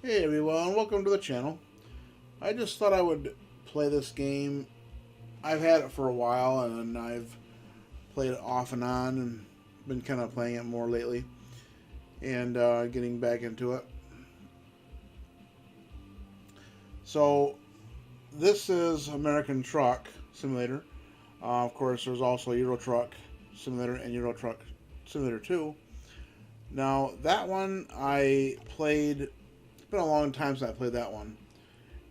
Hey everyone, welcome to the channel. I just thought I would play this game. I've had it for a while and I've played it off and on and been kind of playing it more lately and getting back into it. So this is American Truck Simulator. Of course, there's also Euro Truck Simulator and Euro Truck Simulator 2. Now that one I played. It's been a long time since I played that one.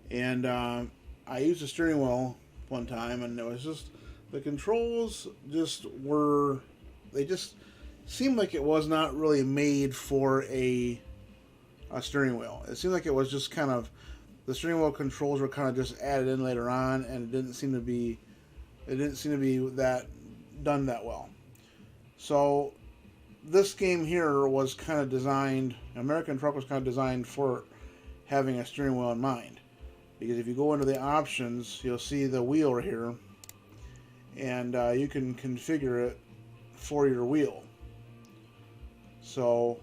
And I used a steering wheel one time, and it was just the controls they just seemed like it was not really made for a steering wheel. It seemed like it was just kind of the steering wheel controls were kind of just added in later on, and it didn't seem to be that done that well. So this game here was kind of designed. American Truck was kind of designed for having a steering wheel in mind. Because if you go into the options, you'll see the wheel right here, and you can configure it for your wheel. So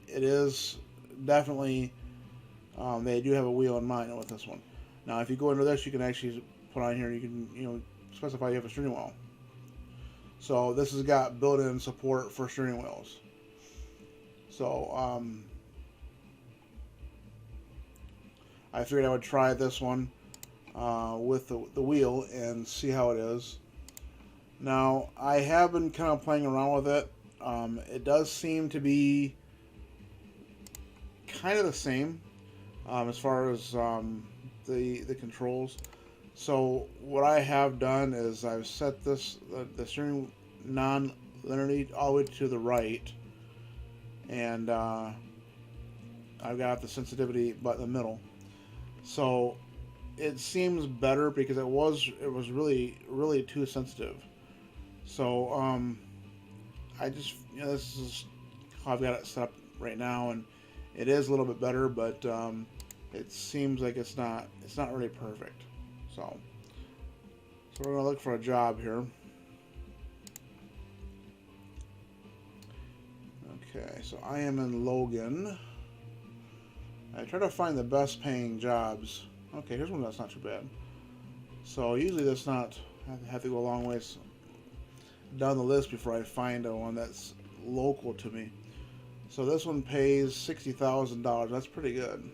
it is definitely they do have a wheel in mind with this one. Now, if you go into this, you can actually put on here. You can specify you have a steering wheel. So this has got built-in support for steering wheels. So I figured I would try this one with the wheel and see how it is. Now, I have been kind of playing around with it. It does seem to be kind of the same as far as the controls. So what I have done is I've set the steering non-linearly all the way to the right, and I've got the sensitivity button in the middle. So it seems better because it was really too sensitive. So I just this is how I've got it set up right now, and it is a little bit better, but it seems like it's not really perfect. So we're gonna look for a job here. Okay, so I am in Logan. I try to find the best paying jobs. Okay, here's one that's not too bad. So usually that's not, I have to go a long ways down the list before I find one that's local to me. So this one pays $60,000. That's pretty good.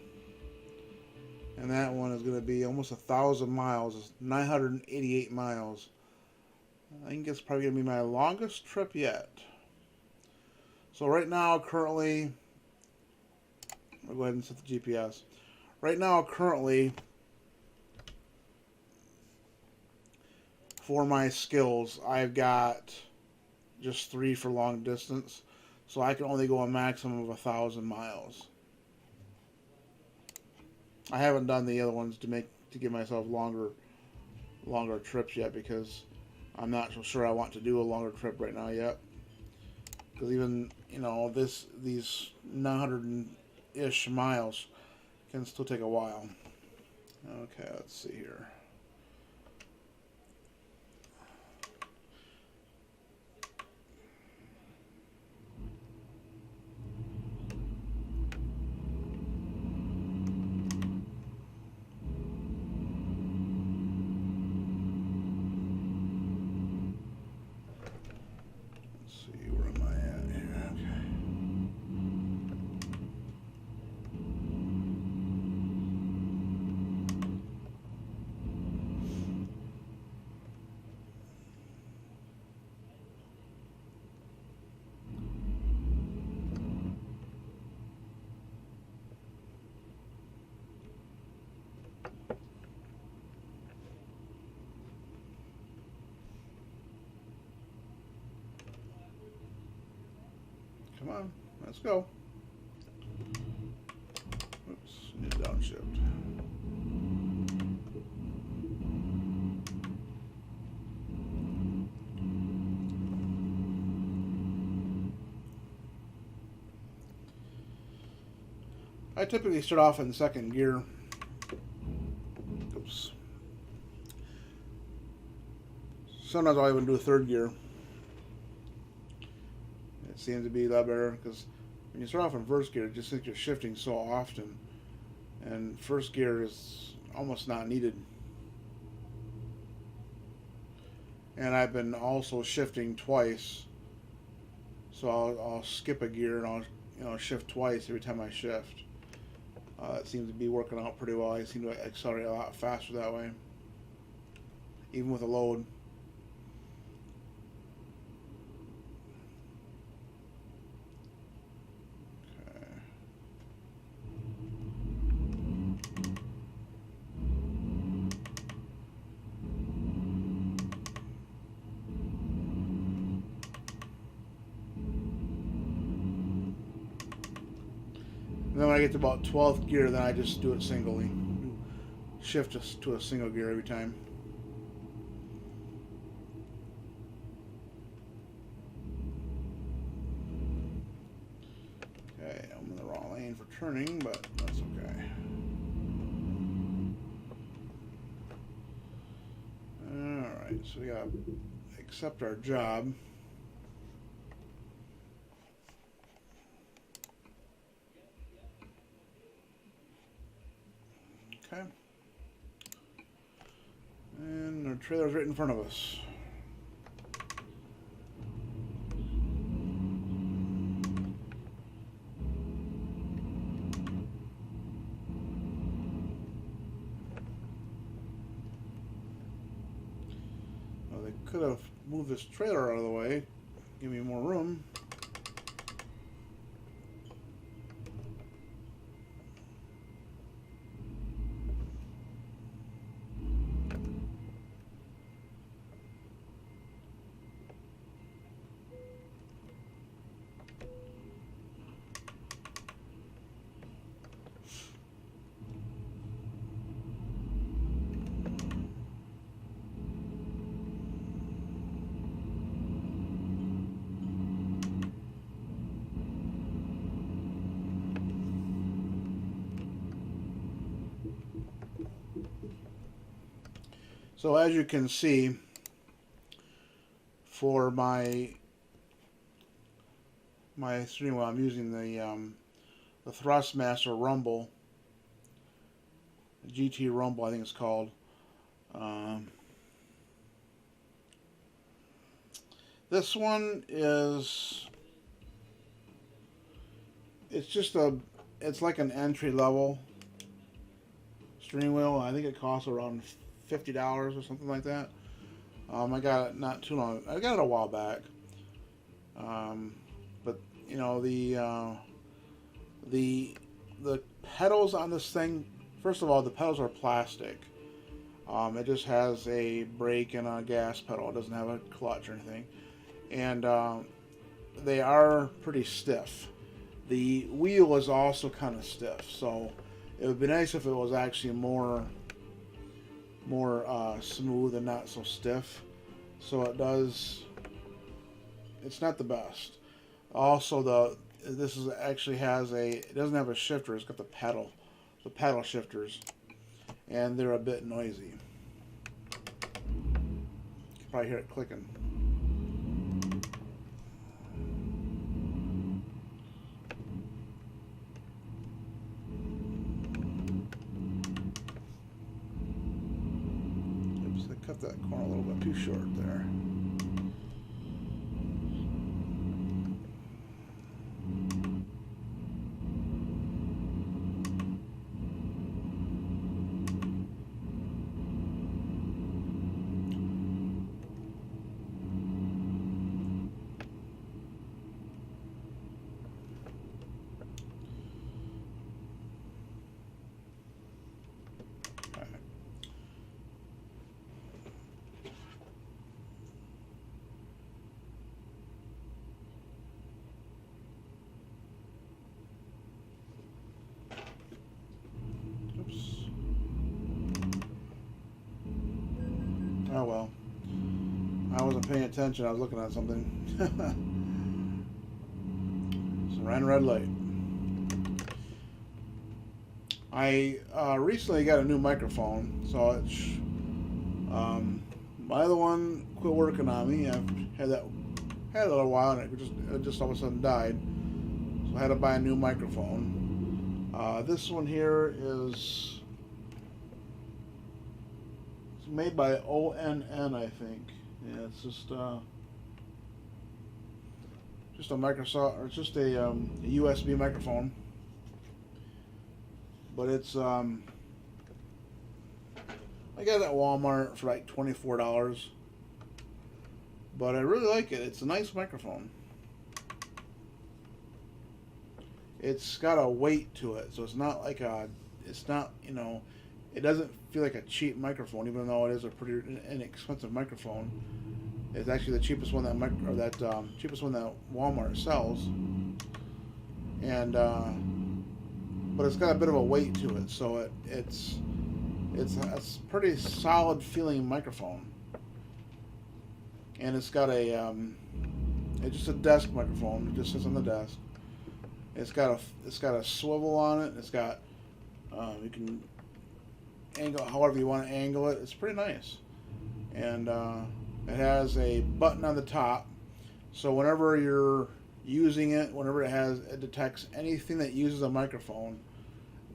And that one is going to be almost 1,000 miles. It's 988 miles. I think it's probably going to be my longest trip yet. So right now, currently, I'll go ahead and set the GPS. Right now, currently, for my skills, I've got just 3 for long distance. So I can only go a maximum of 1,000 miles. I haven't done the other ones to give myself longer trips yet, because I'm not so sure I want to do a longer trip right now yet. Because even these 900-ish miles can still take a while. Okay, let's see here. Come on, let's go. Oops, need a downshift. I typically start off in second gear. Oops. Sometimes I'll even do third gear. It seems to be a lot better because when you start off in first gear, just think you're shifting so often, and first gear is almost not needed. And I've been also shifting twice, so I'll skip a gear and I'll shift twice every time I shift. That seems to be working out pretty well. I seem to accelerate a lot faster that way, even with a load. And then when I get to about 12th gear, then I just do it singly. Shift to a single gear every time. Okay, I'm in the wrong lane for turning, but that's okay. Alright, so we gotta accept our job. Okay. And our trailer's right in front of us. Well, they could have moved this trailer out of the way, give me more room. So as you can see, for my steering wheel, I'm using the Thrustmaster Rumble, GT Rumble, I think it's called. This one is, it's like an entry level steering wheel. I think it costs around $50 or something like that. I got it not too long. I got it a while back. But you know, the pedals on this thing. First of all, the pedals are plastic. It just has a brake and a gas pedal. It doesn't have a clutch or anything, and they are pretty stiff. The wheel is also kind of stiff, so it would be nice if it was actually more smooth and not so stiff. So it's not the best. Also, this actually has it doesn't have a shifter. It's got the pedal shifters, and they're a bit noisy. You can probably hear it clicking. Cut that corner a little bit too short there. Oh well. I wasn't paying attention. I was looking at something. So ran a red light. I recently got a new microphone, so it's my other one quit working on me. I've had it a while, and it just all of a sudden died. I had to buy a new microphone. This one here is it's made by ONN, I think. Yeah, it's just a Microsoft, or it's just a USB microphone. But it's I got it at Walmart for like $24. But I really like it. It's a nice microphone. It's got a weight to it, so it's not like it's not, it doesn't feel like a cheap microphone, even though it is a pretty inexpensive microphone. It's actually the cheapest one cheapest one that Walmart sells, and but it's got a bit of a weight to it, so it's a pretty solid feeling microphone, and it's got it's just a desk microphone. It just sits on the desk. It's got a swivel on it. It's got you can angle however you want to angle it. It's pretty nice, and it has a button on the top, so whenever you're using it, whenever it detects anything that uses a microphone,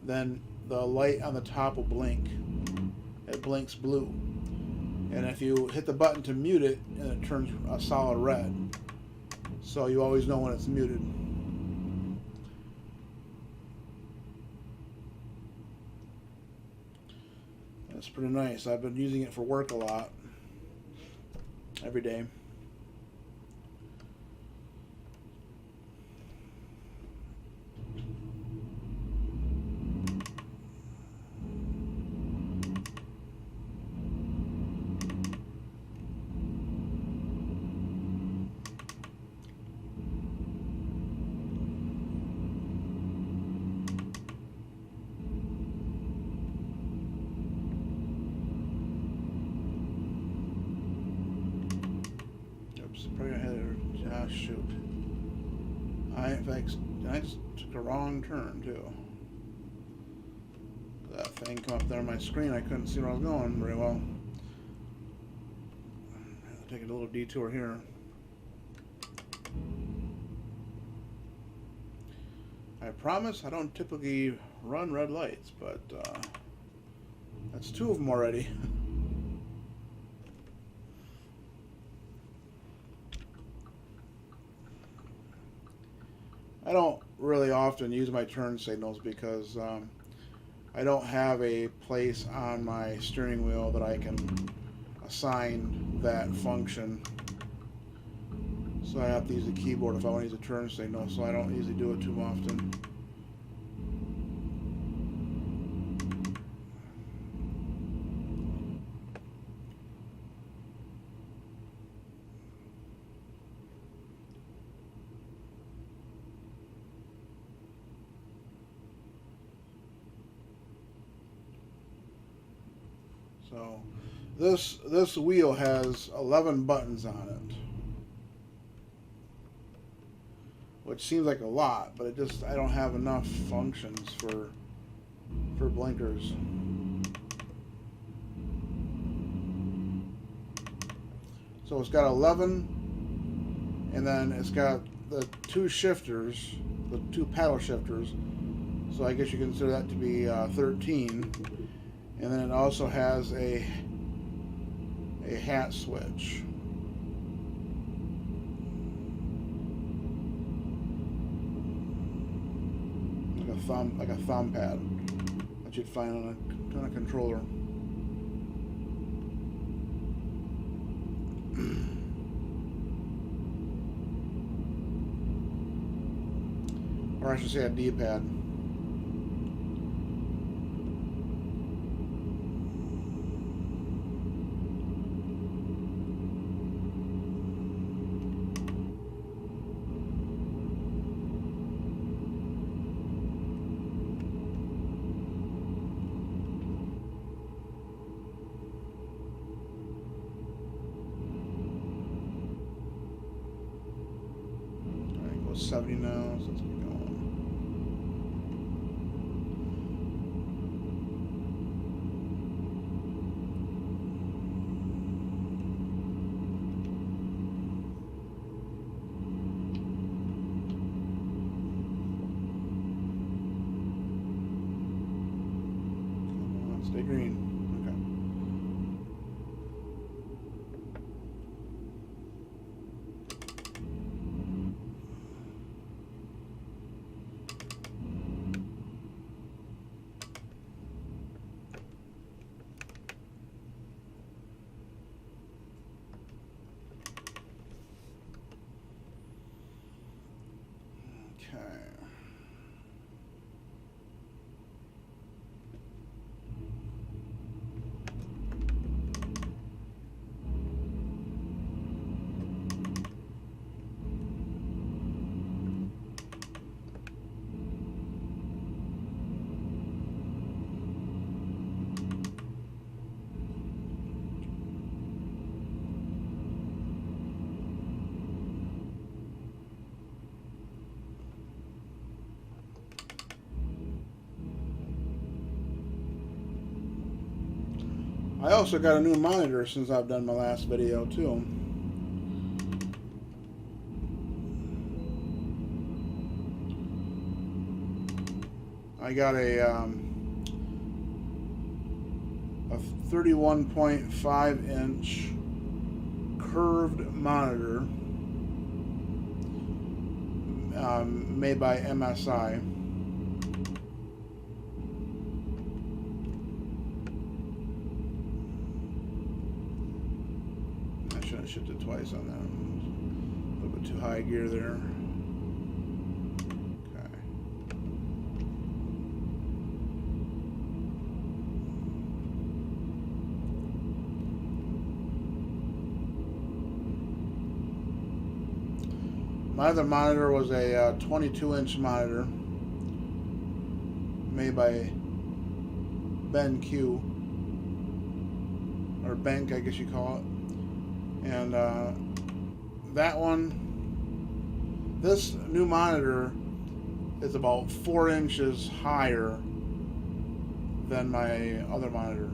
then the light on the top will blink. It blinks blue, and if you hit the button to mute it, it turns a solid red. So you always know when it's muted. It's pretty nice. I've been using it for work a lot, every day. Probably gonna hit it. Ah, shoot. I just took a wrong turn too. That thing come up there on my screen. I couldn't see where I was going very well. I'll take a little detour here. I promise I don't typically run red lights, but that's two of them already. I don't really often use my turn signals because I don't have a place on my steering wheel that I can assign that function. So I have to use the keyboard if I want to use a turn signal, so I don't usually do it too often. So this wheel has 11 buttons on it, which seems like a lot, but I don't have enough functions for blinkers. So it's got 11, and then it's got the two shifters, the two paddle shifters. So I guess you consider that to be 13. And then it also has a hat switch. Like a thumb pad that you'd find on a controller. Or I should say a D-pad. Alright, go 70 now, so let's keep going. Stay green. Okay. I also got a new monitor since I've done my last video too. I got a 31.5-inch curved monitor made by MSI. I shouldn't have shifted twice on that. A little bit too high gear there. My other monitor was a 22-inch monitor made by BenQ, or Bank, I guess you call it. And that one, this new monitor is about 4 inches higher than my other monitor.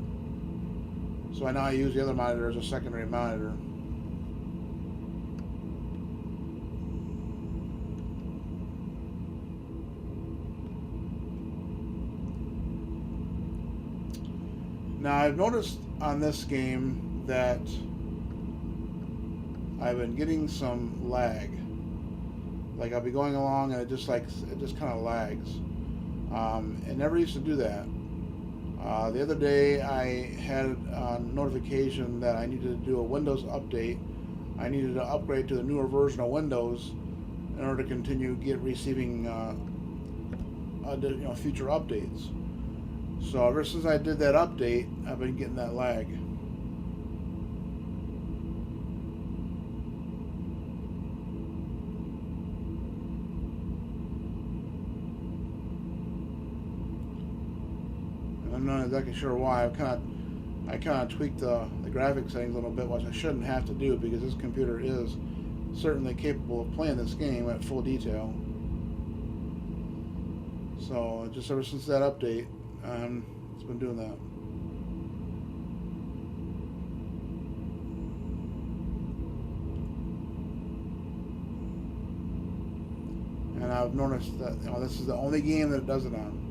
So I now use the other monitor as a secondary monitor. Now I've noticed on this game that I've been getting some lag. Like I'll be going along and it just kind of lags. It never used to do that. The other day I had a notification that I needed to do a Windows update. I needed to upgrade to the newer version of Windows in order to continue receiving future updates. So ever since I did that update, I've been getting that lag. And I'm not exactly sure why. I kind of tweaked the graphics settings a little bit, which I shouldn't have to do because this computer is certainly capable of playing this game at full detail. So just ever since that update, it's been doing that. And I've noticed that this is the only game that it does it on.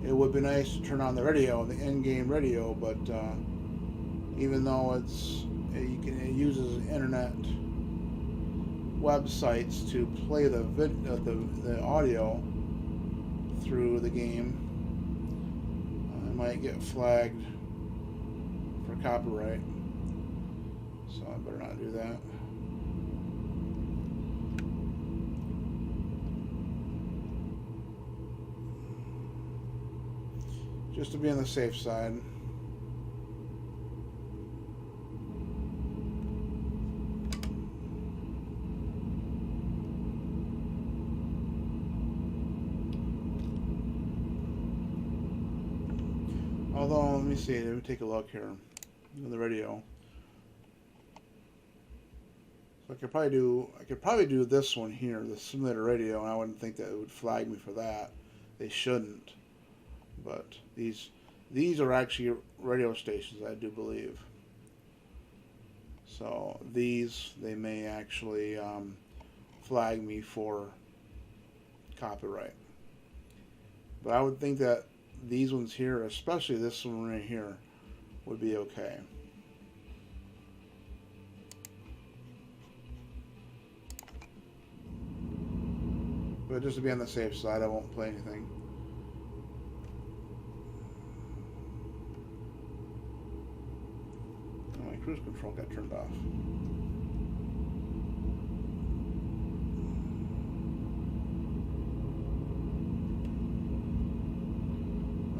It would be nice to turn on the radio, the in-game radio, but even though it uses internet websites to play the audio through the game, I might get flagged for copyright, so I better not do that. Just to be on the safe side. Although, let me see. Let me take a look here on the radio. So I could probably do this one here, the simulator radio, and I wouldn't think that it would flag me for that. They shouldn't. But these are actually radio stations, I do believe. So they may actually flag me for copyright. But I would think that these ones here, especially this one right here, would be okay. But just to be on the safe side, I won't play anything. Oh, my cruise control got turned off.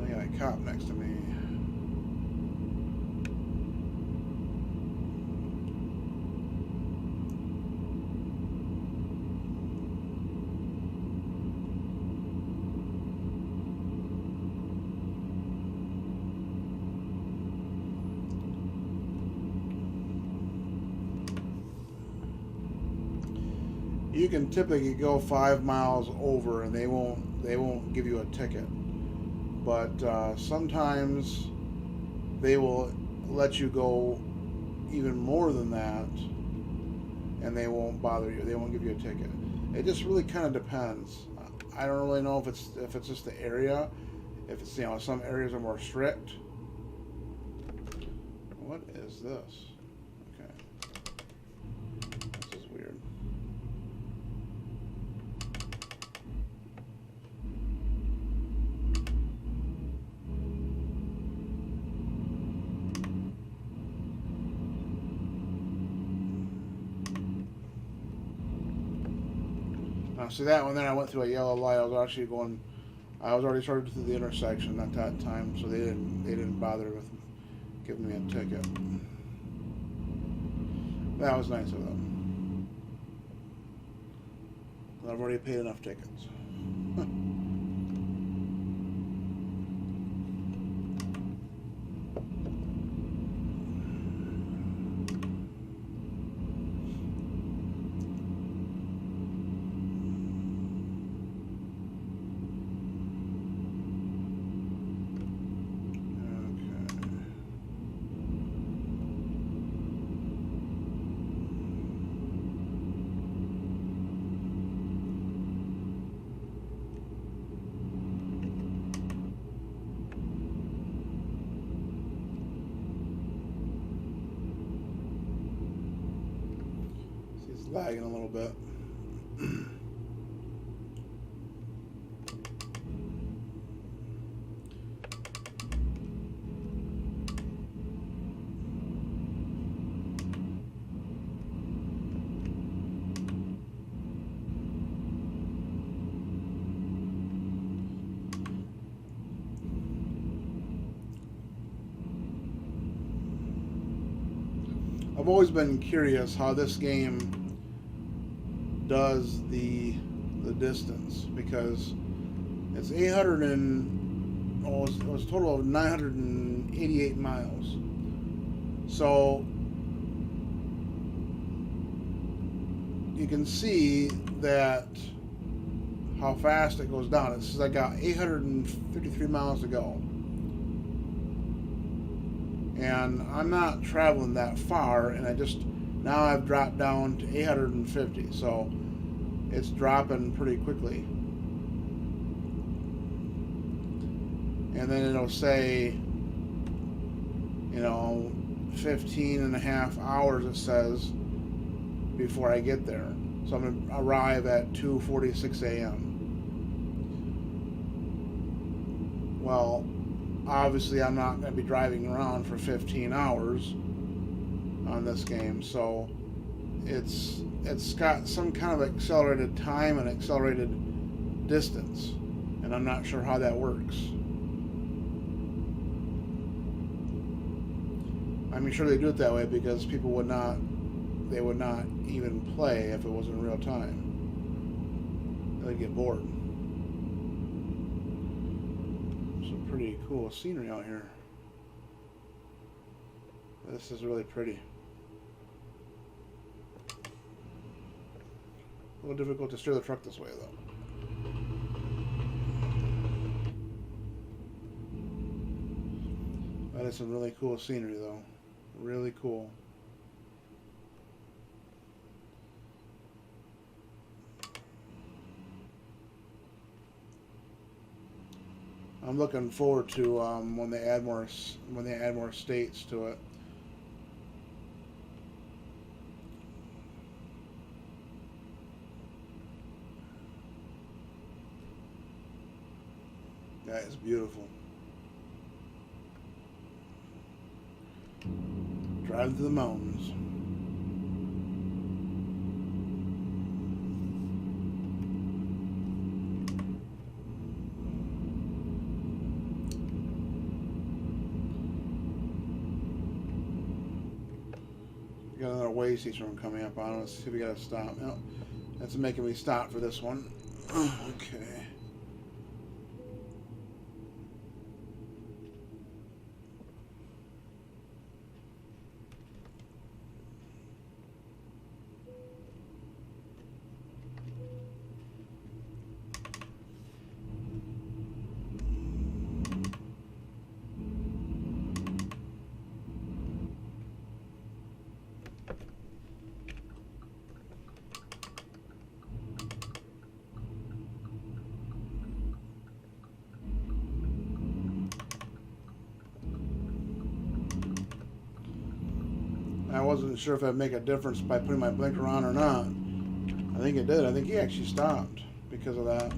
I got a cop next to me. You can typically go 5 miles over and they won't give you a ticket, but sometimes they will let you go even more than that and they won't bother you. They won't give you a ticket. It just really kind of depends. I don't really know if it's just the area, if it's, you know, some areas are more strict. What is this? Okay, this is weird. Now, see that one there, I went through a yellow light. I was already started through the intersection at that time, so they didn't bother with giving me a ticket. That was nice of them. I've already paid enough tickets. Lagging a little bit. I've always been curious how this game does the distance, because it's 800 and it was a total of 988 miles. So you can see that how fast it goes down. It says I got 853 miles to go, and I'm not traveling that far, and now I've dropped down to 850, so it's dropping pretty quickly. And then it'll say, 15 and a half hours, it says, before I get there. So I'm going to arrive at 2:46 a.m. Well, obviously I'm not going to be driving around for 15 hours on this game, so it's got some kind of accelerated time and accelerated distance, and I'm not sure how that works. I mean, sure they do it that way because people would not even play if it wasn't real time. They'd get bored. Some pretty cool scenery out here. This is really pretty. A little difficult to steer the truck this way, though. That is some really cool scenery, though. Really cool. I'm looking forward to when they add more states to it. That is beautiful. Driving through the mountains. We got another way station coming up on us. See if we got to stop. No, that's making me stop for this one. Okay. I wasn't sure if that'd make a difference by putting my blinker on or not. I think it did. I think he actually stopped because of that.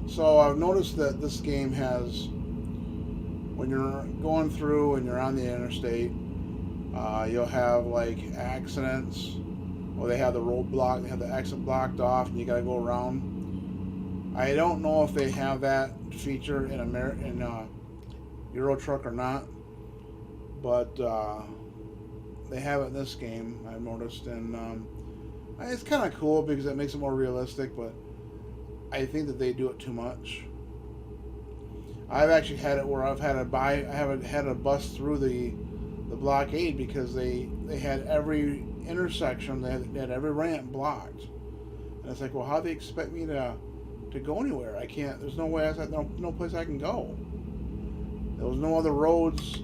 So I've noticed that this game has, when you're going through and you're on the interstate, you'll have like accidents, or they have the roadblock, they have the exit blocked off, and you got to go around. I don't know if they have that feature in Euro Truck or not, but they have it in this game, I've noticed, and it's kind of cool because it makes it more realistic, but I think that they do it too much. I've actually had it where I haven't had to bust through the blockade because they had every intersection, they had every ramp blocked, and it's like, well, how do they expect me to go anywhere? I can't. There's no way. No place I can go. There was no other roads,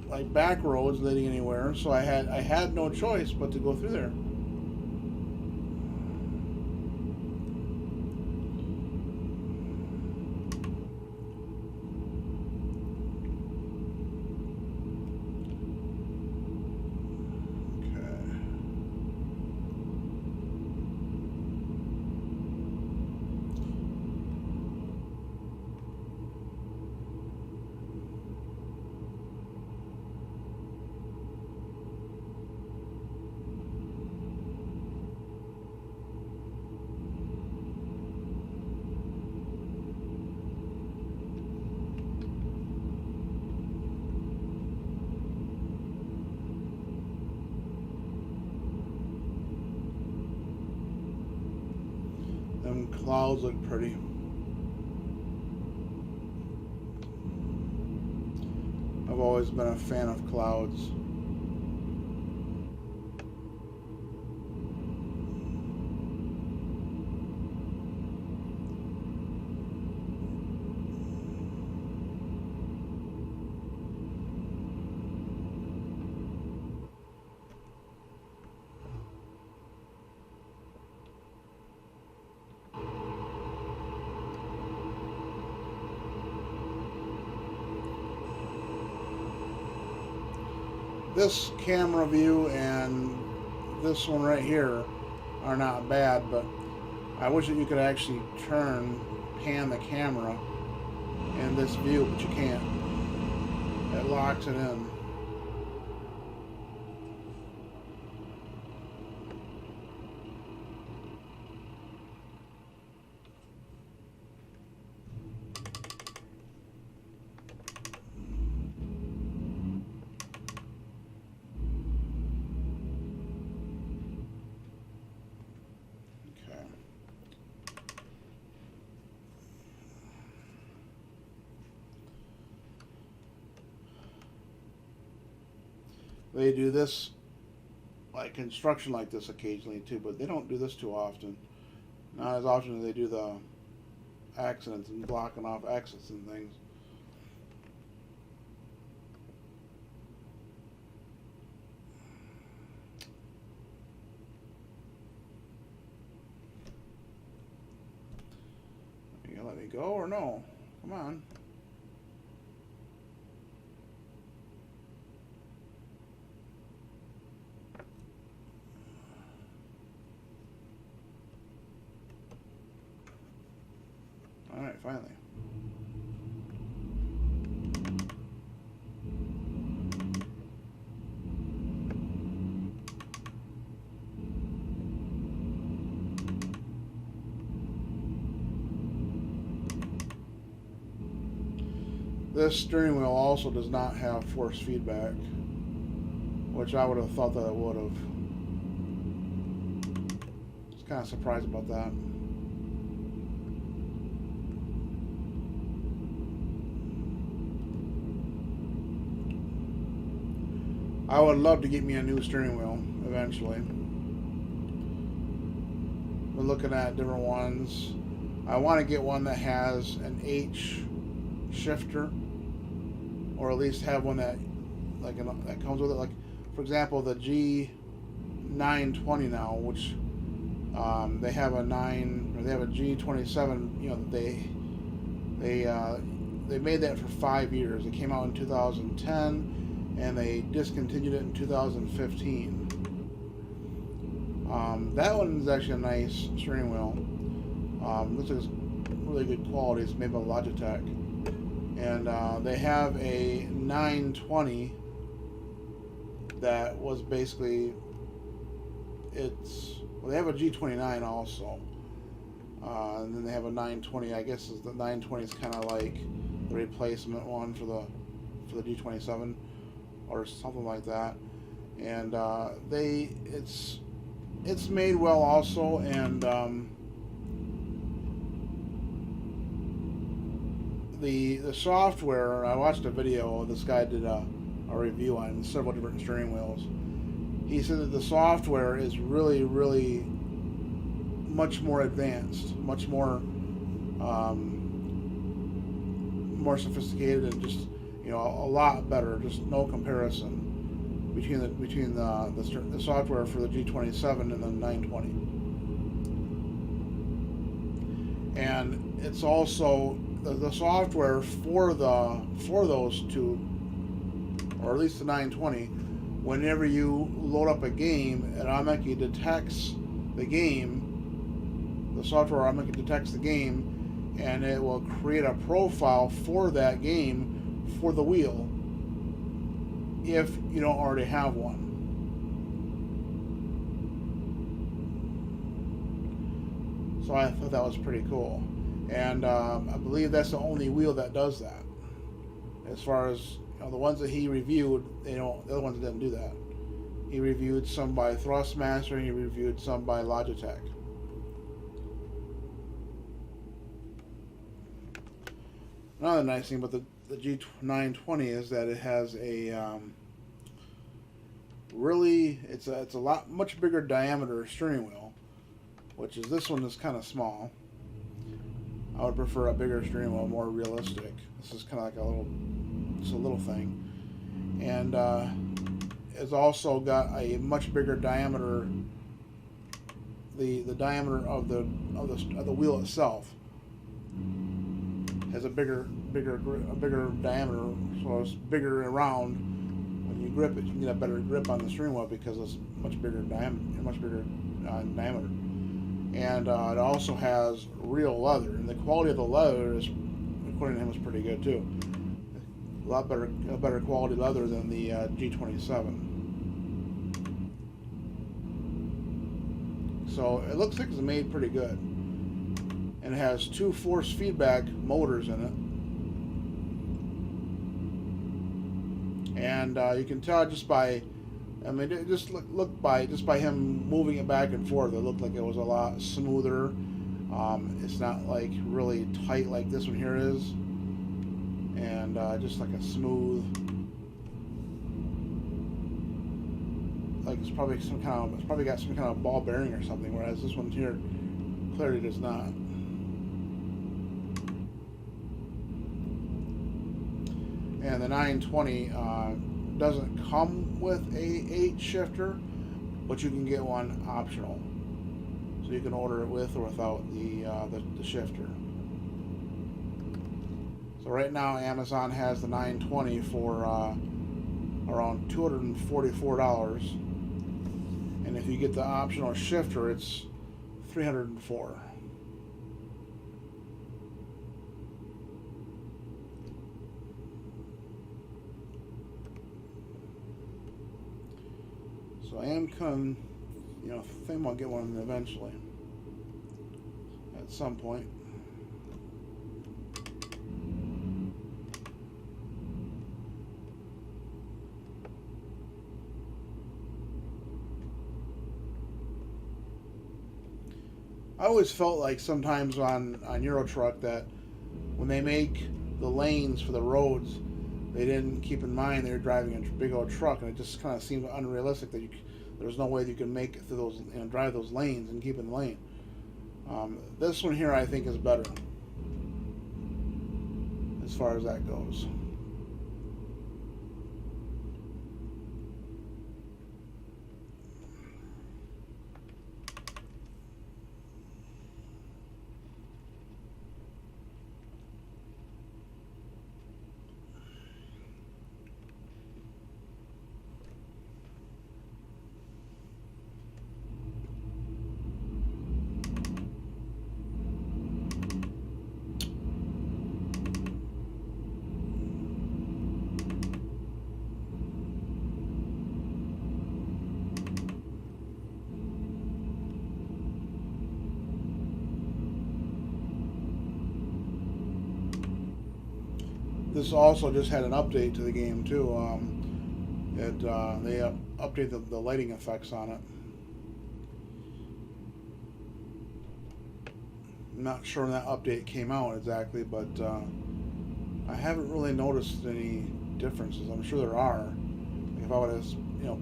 like back roads leading anywhere, so I had no choice but to go through there. Them clouds look pretty. I've always been a fan of clouds. This camera view and this one right here are not bad, but I wish that you could actually pan the camera in this view, but you can't. that locks it in. They do this, like construction like this occasionally too, but they don't do this too often. Not as often as they do the accidents and blocking off exits and things. You gonna let me go or no? Come on. Alright, finally. This steering wheel also does not have force feedback, which I would have thought that it would have. I was kind of surprised about that. I would love to get me a new steering wheel eventually. We're looking at different ones. I want to get one that has an H shifter, or at least have one that that comes with it. Like, for example, the G920 now, which they have a G27. You know, they made that for 5 years. It came out in 2010. And they discontinued it in 2015. That one is actually a nice steering wheel. Looks like it's really good quality. It's made by Logitech. And they have a 920 that was basically, they have a G29 also. And then they have a 920. I guess the 920 is kind of like the replacement one for the G27. Or something like that, and it's made well also, and the software. I watched a video. This guy did a review on several different steering wheels. He said that the software is really, really much more advanced, much more sophisticated, and just, you know, a lot better. Just no comparison between the software for the G27 and the 920. And it's also the software for those two, or at least the 920. Whenever you load up a game, it automatically detects the game. The software automatically detects the game, and it will create a profile for that game for the wheel if you don't already have one. So I thought that was pretty cool, and I believe that's the only wheel that does that. As far as, you know, the ones that he reviewed, the other ones didn't do that. He reviewed some by Thrustmaster, and he reviewed some by Logitech. Another nice thing about the G920 is that it has a it's a much bigger diameter steering wheel, which is, this one is kind of small. I would prefer a bigger steering wheel, more realistic. This is kind of like a little thing, and it's also got a much bigger diameter. The diameter of the wheel itself has a bigger diameter, so it's bigger around. When you grip it, you can get a better grip on the steering wheel because it's much bigger diameter. And it also has real leather, and the quality of the leather is, according to him, is pretty good too. a better quality leather than the G27. So it looks like it's made pretty good, and it has 2 force feedback motors in it, and you can tell just by, I mean, it just look by him moving it back and forth. It looked like it was a lot smoother. It's not like really tight like this one here is, and just like a smooth, like it's probably got some kind of ball bearing or something, whereas this one here clearly does not. And the 920 doesn't come with a 8 shifter, but you can get one optional. So you can order it with or without the shifter. So right now Amazon has the 920 for around $244, and if you get the optional shifter, it's $304. So I am kind of, thinking I'll get one eventually, at some point. I always felt like sometimes on Euro Truck that when they make the lanes for the roads, they didn't keep in mind they were driving a big old truck, and it just kind of seemed unrealistic that there's no way you can make it through those, drive those lanes and keep in the lane. This one here I think is better as far as that goes. This also just had an update to the game too. They updated the lighting effects on it. I'm not sure when that update came out exactly, but I haven't really noticed any differences. I'm sure there are. If I would have,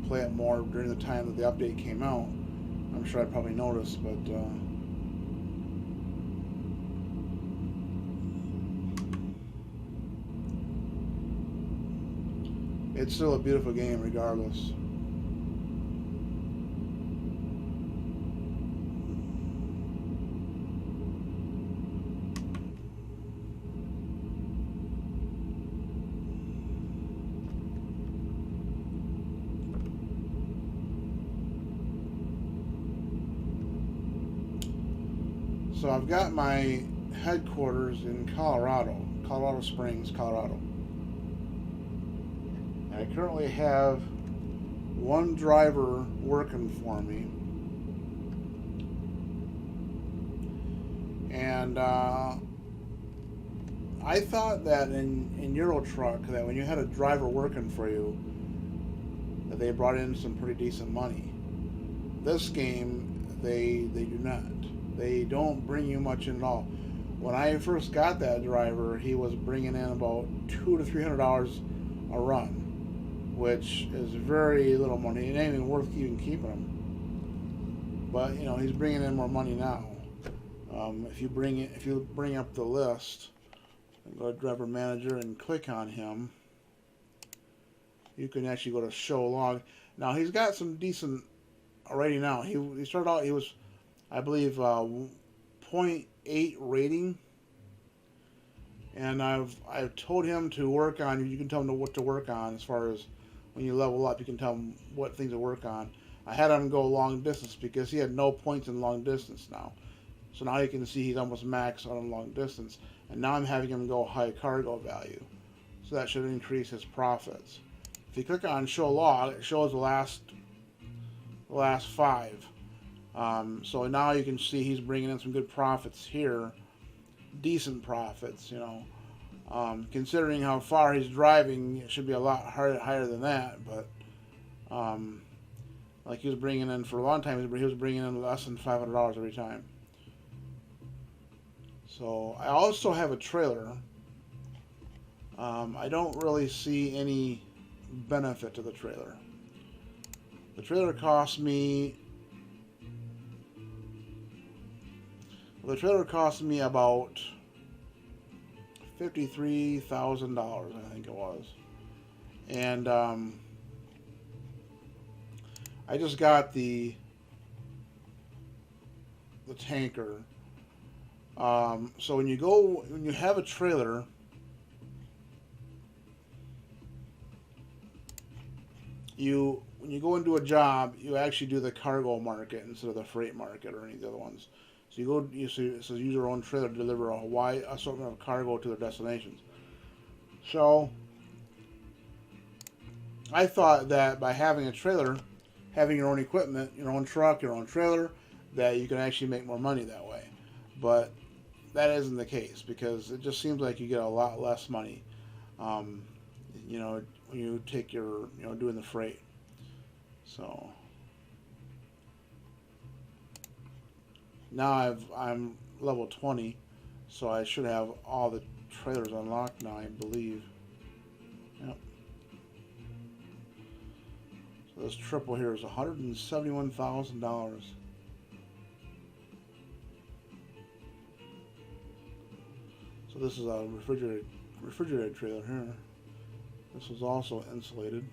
play it more during the time that the update came out, I'm sure I'd probably notice, but. It's still a beautiful game regardless. So I've got my headquarters in Colorado Springs, Colorado. I currently have one driver working for me, and I thought that in Euro Truck that when you had a driver working for you, that they brought in some pretty decent money. This game, they do not. They don't bring you much in at all. When I first got that driver, he was bringing in about $200 to $300 a run, which is very little money. It ain't even worth even keeping him. But he's bringing in more money now. If you bring up the list and go to driver manager and click on him, you can actually go to show log. Now he's got some decent rating now. He started out, he was, I believe, 0.8 rating. And I've told him to work on. You can tell him what to work on as far as when you level up. You can tell him what things to work on. I had him go long distance because he had no points in long distance now. So now you can see he's almost maxed on long distance. And now I'm having him go high cargo value. So that should increase his profits. If you click on show log, it shows the last 5. So now you can see he's bringing in some good profits here, decent profits, you know. Considering how far he's driving, it should be a lot higher than that. But like he was bringing in for a long time, he was bringing in less than $500 every time. So I also have a trailer. I don't really see any benefit to the trailer. The trailer cost me. The trailer cost me about $53,000, I think it was, and I just got the tanker. So when you have a trailer, when you go into a job, you actually do the cargo market instead of the freight market or any of the other ones. So it says use your own trailer to deliver a wide assortment of cargo to their destinations. So I thought that by having a trailer, having your own equipment, your own truck, your own trailer, that you can actually make more money that way. But that isn't the case, because it just seems like you get a lot less money, you know, when you take your, you know, doing the freight. So now I'm level 20, so I should have all the trailers unlocked now, I believe. Yep. So this triple here is $171,000. So this is a refrigerated trailer here. This was also insulated.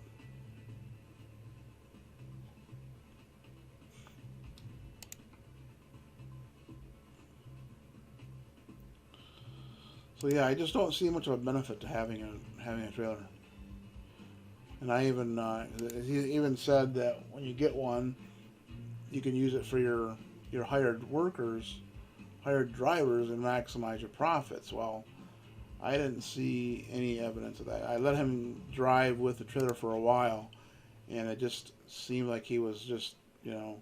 So yeah, I just don't see much of a benefit to having a trailer. And I even he even said that when you get one, you can use it for your hired workers, hired drivers, and maximize your profits. Well, I didn't see any evidence of that. I let him drive with the trailer for a while, and it just seemed like he was just, you know,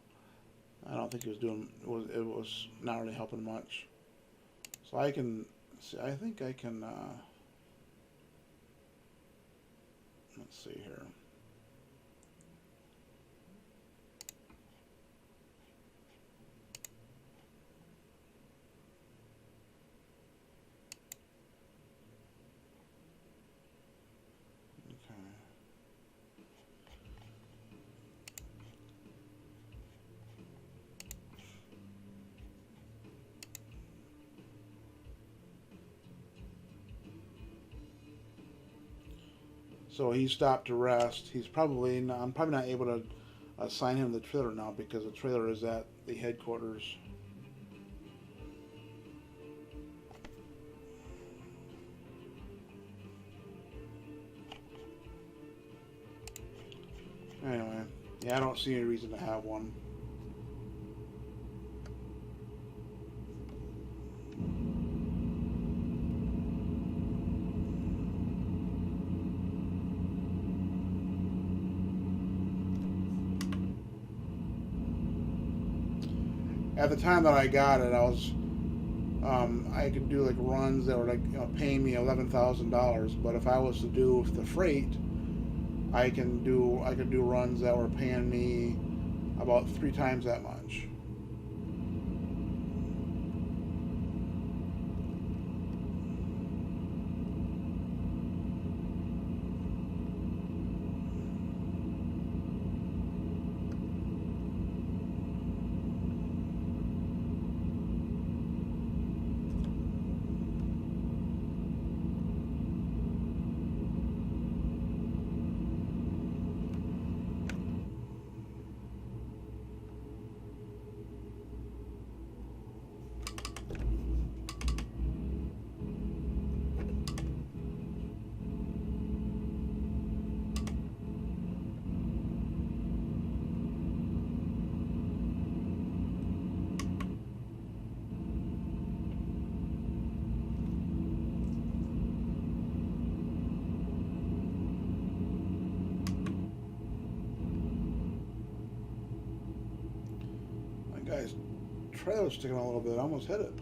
I don't think he was doing, it was not really helping much. So I think I can, let's see here. So he stopped to rest. I'm probably not able to assign him the trailer now, because the trailer is at the headquarters. Anyway, yeah, I don't see any reason to have one. At the time that I got it, I could do like runs that were like, you know, paying me $11,000. But if I was to do the freight, I could do runs that were paying me about 3 times that much. Guy's trailer's sticking out a little bit. I almost hit it.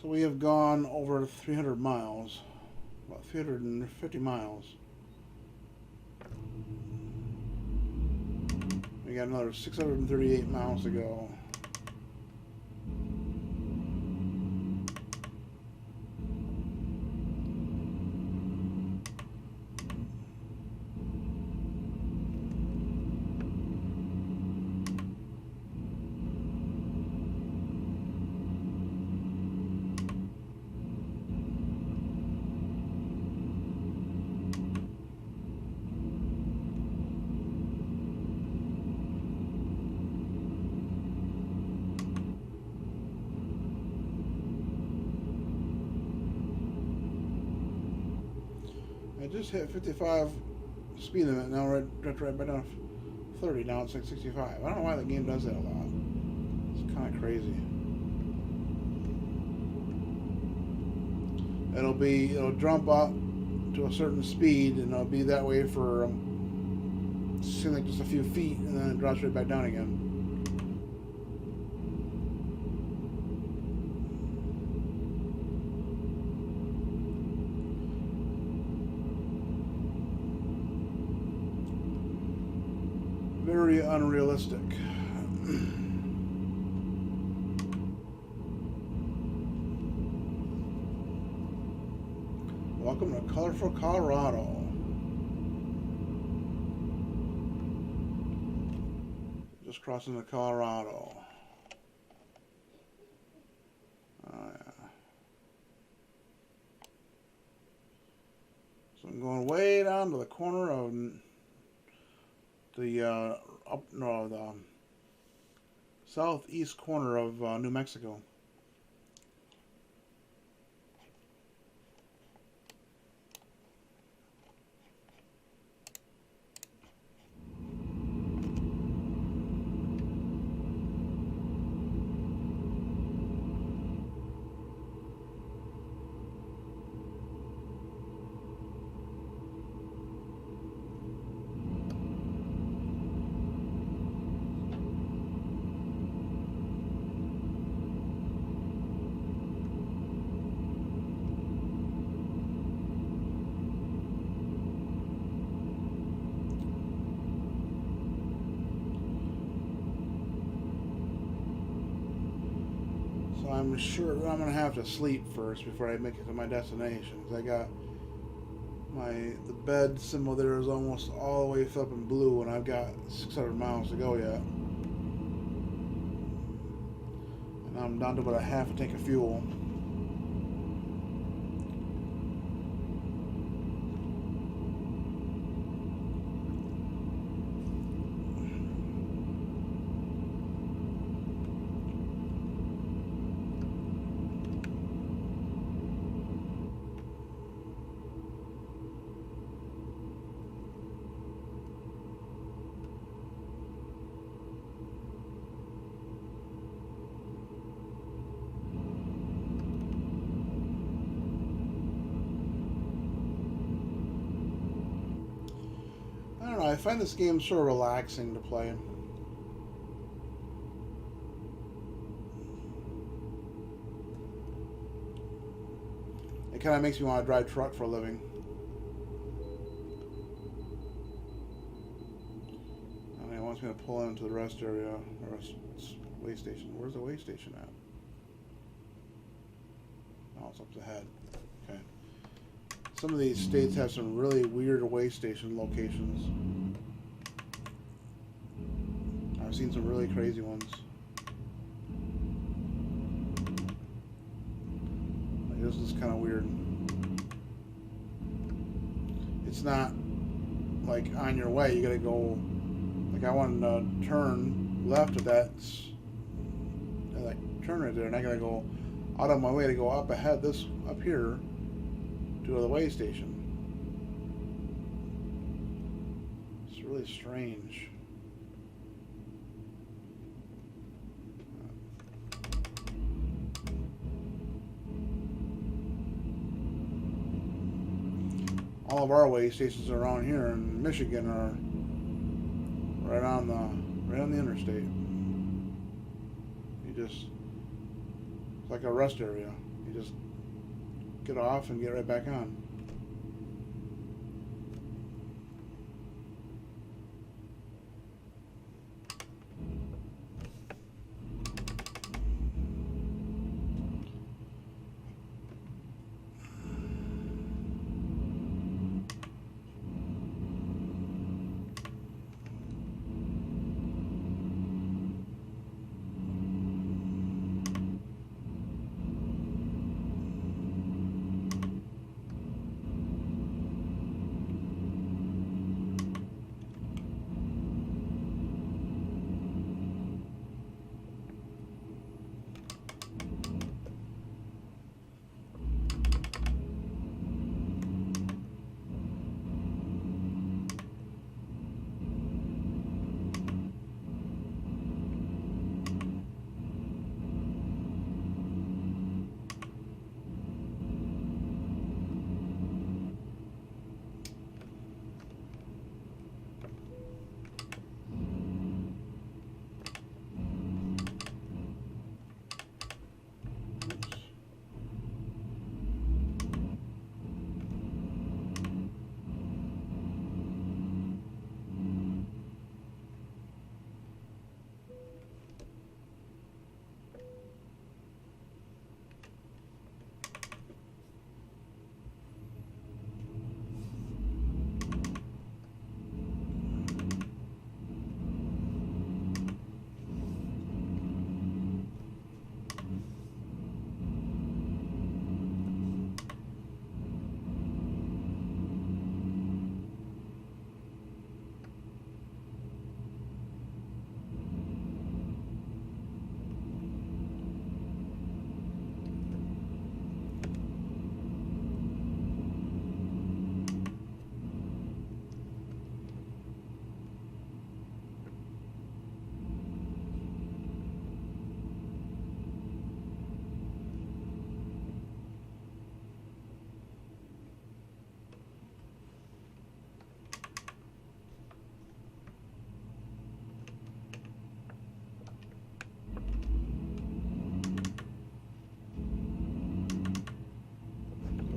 So we have gone over 300 miles, about 350 miles. We got another 638 miles to go. I just hit 55 speed limit, now right back down to 30, now it's like 65. I don't know why the game does that a lot. It's kind of crazy. It'll jump up to a certain speed, and it'll be that way for seems like just a few feet, and then it drops right back down again. Very unrealistic. Welcome to colorful Colorado. Just crossing the Colorado. Oh, yeah. So I'm going way down to the corner of the the southeast corner of New Mexico. I'm sure that I'm going to have to sleep first before I make it to my destination, because I got the bed symbol there is almost all the way filled up in blue, and I've got 600 miles to go yet. And I'm down to about a half a tank of fuel. I don't know, I find this game sort of relaxing to play. It kind of makes me want to drive truck for a living. And it wants me to pull into the rest area, or way station. Where's the way station at? Oh, it's up ahead. Okay. Some of these states have some really weird way station locations. I've seen some really crazy ones. Like, this is kind of weird. It's not like on your way, you gotta go. Like I want to turn left of that, like turn right there, and I gotta go out of my way to go up ahead, this up here, to the way station. It's really strange. All of our way stations around here in Michigan are right on the interstate. You just, it's like a rest area. You just get off and get right back on.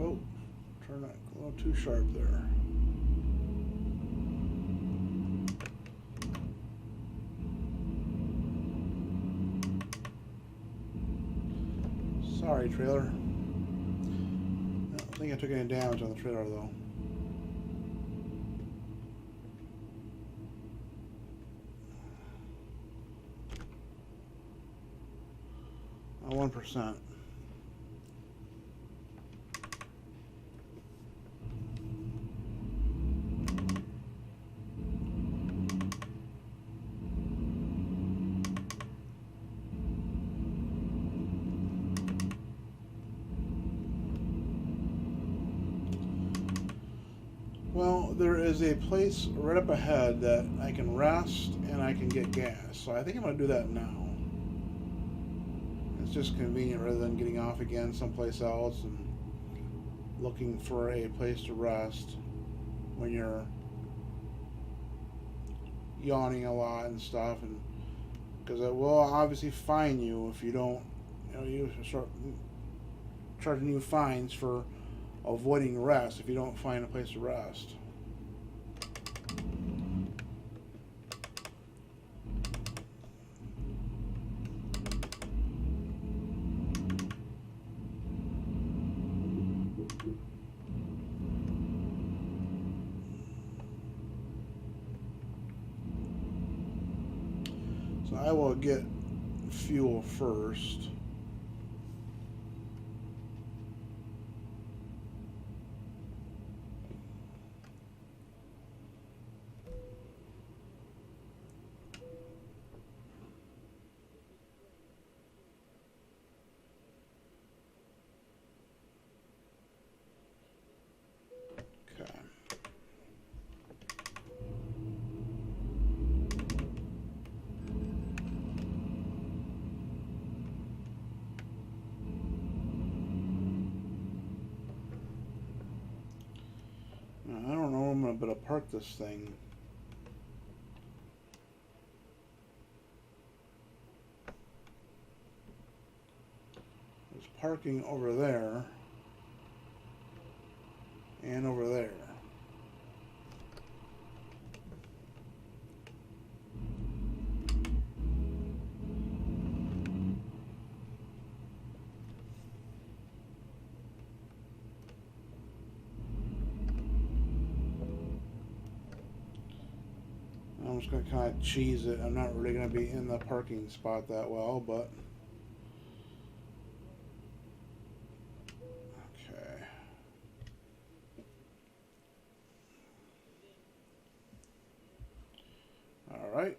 Oh, turn that a little too sharp there. Sorry, trailer. I don't think I took any damage on the trailer, though. 1%. Well, there is a place right up ahead that I can rest and I can get gas. So I think I'm going to do that now. It's just convenient rather than getting off again someplace else and looking for a place to rest when you're yawning a lot and stuff, and because it will obviously fine you if you don't, you start charging you fines for avoiding rest if you don't find a place to rest. So I will get fuel first. be able to park this thing. There's parking over there and over there. I'm just going to kind of cheese it. I'm not really going to be in the parking spot that well, but okay. All right.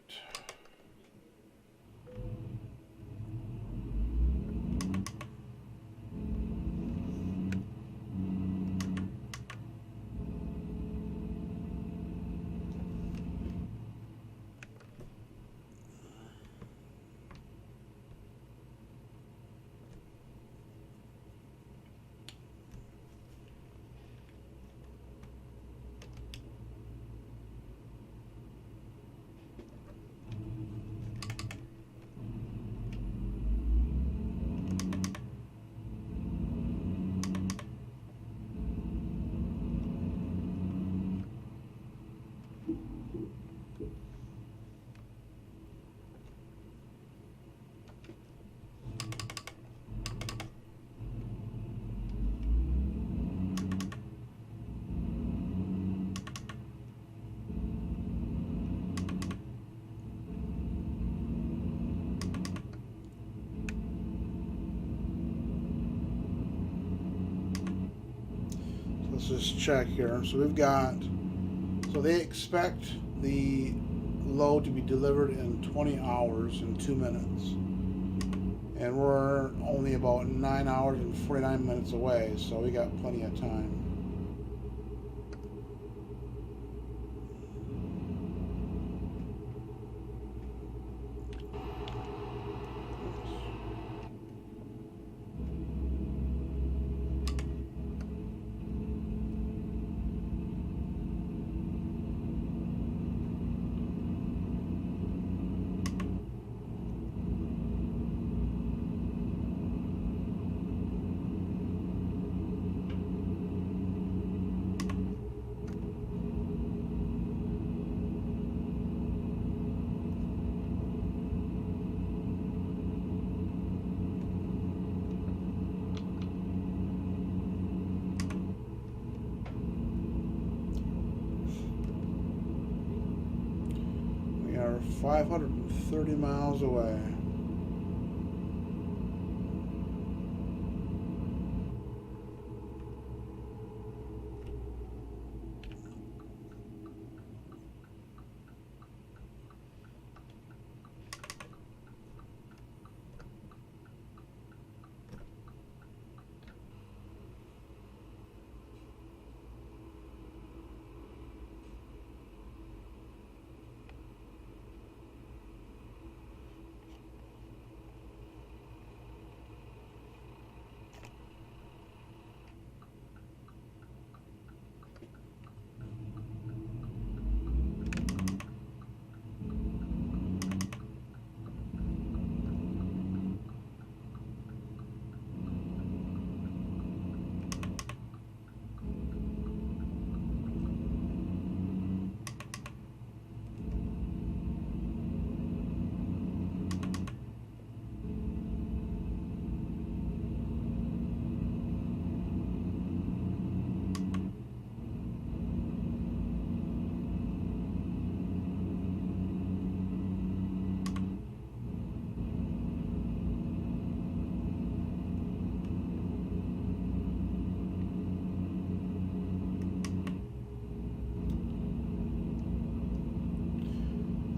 Let's just check here. So we've got, so they expect the load to be delivered in 20 hours and 2 minutes. And we're only about 9 hours and 49 minutes away, so we got plenty of time. We are 530 miles away.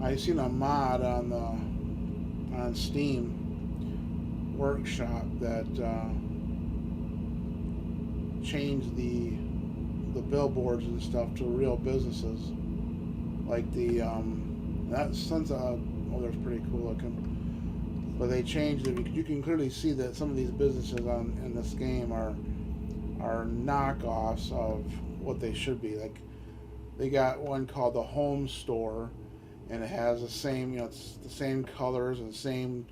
I seen a mod on Steam Workshop that changed the billboards and stuff to real businesses, like the that sun's oh, that's pretty cool looking. But they changed it because you can clearly see that some of these businesses in this game are knockoffs of what they should be. Like They got one called the Home Store, and it has the same, it's the same colors and same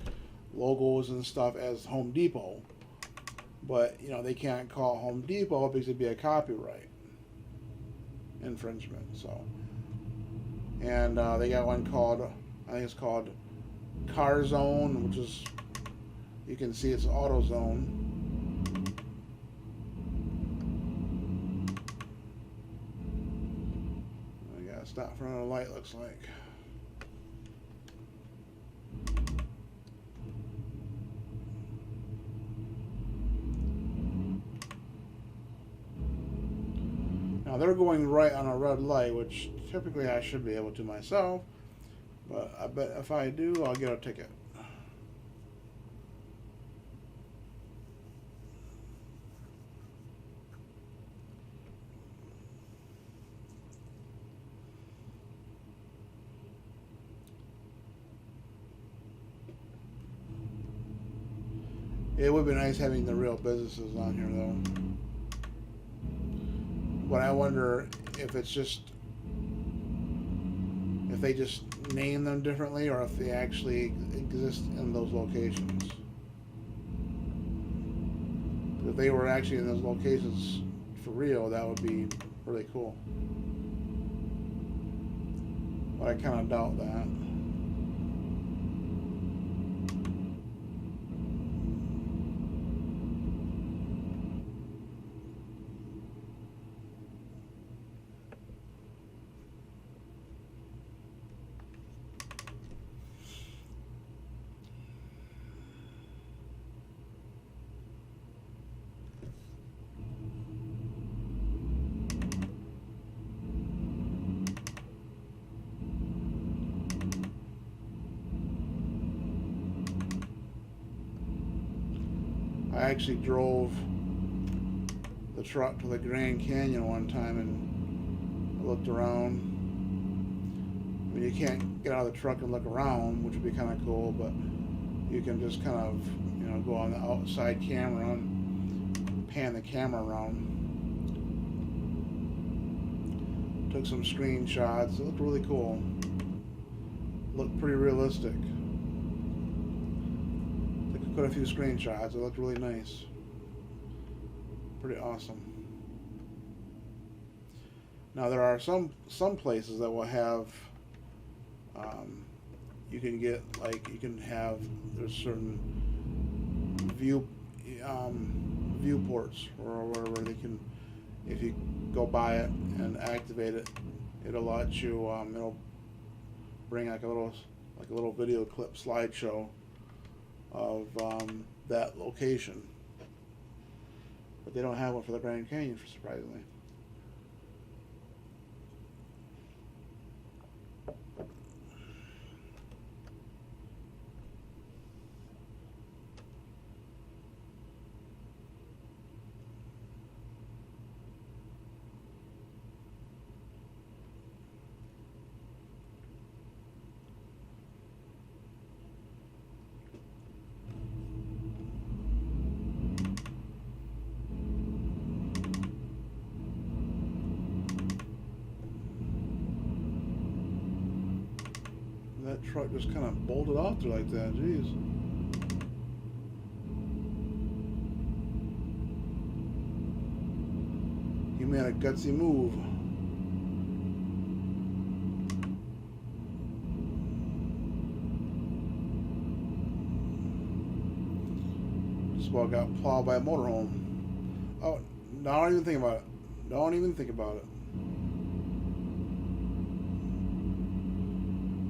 logos and stuff as Home Depot. But they can't call it Home Depot because it'd be a copyright infringement. So, and they got one called, I think it's called CarZone, which is, you can see it's Autozone. I gotta stop for another light, looks like. Now they're going right on a red light, which typically I should be able to myself, but I bet if I do, I'll get a ticket. It would be nice having the real businesses on here, though. But I wonder if it's just, if they just name them differently, or if they actually exist in those locations. If they were actually in those locations for real, that would be really cool. But I kind of doubt that. I actually drove the truck to the Grand Canyon one time and looked around. I mean, you can't get out of the truck and look around, which would be kind of cool, but you can just kind of, go on the outside camera and pan the camera around. Took some screenshots. It looked really cool. Looked pretty realistic. Put a few screenshots. It looked really nice. Pretty awesome. Now there are some places that will have, you can get, like, you can have, there's certain viewports or whatever they can, if you go by it and activate it, it'll let you, it'll bring like a little video clip slideshow of that location. But they don't have one for the Grand Canyon, surprisingly. That truck just kind of bolted off there like that. Jeez. He made a gutsy move. Just about got plowed by a motorhome. Oh, don't even think about it. Don't even think about it.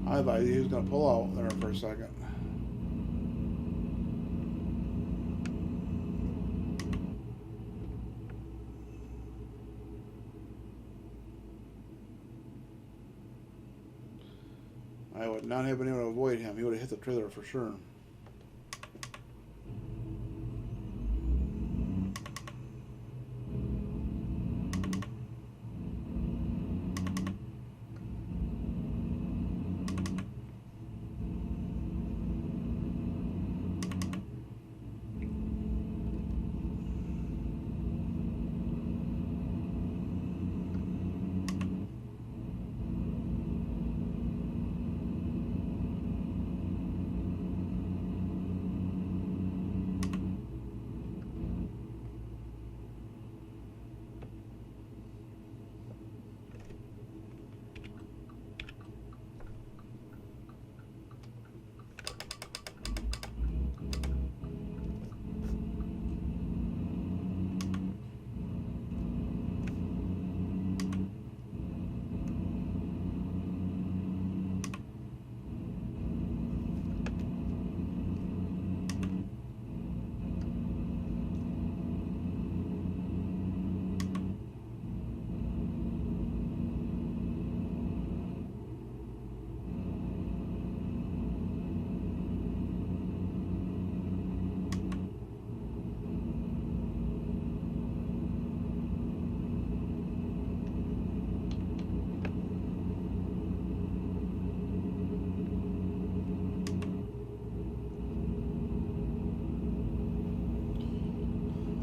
I thought he was going to pull out there for a second. I would not have been able to avoid him. He would have hit the trailer for sure.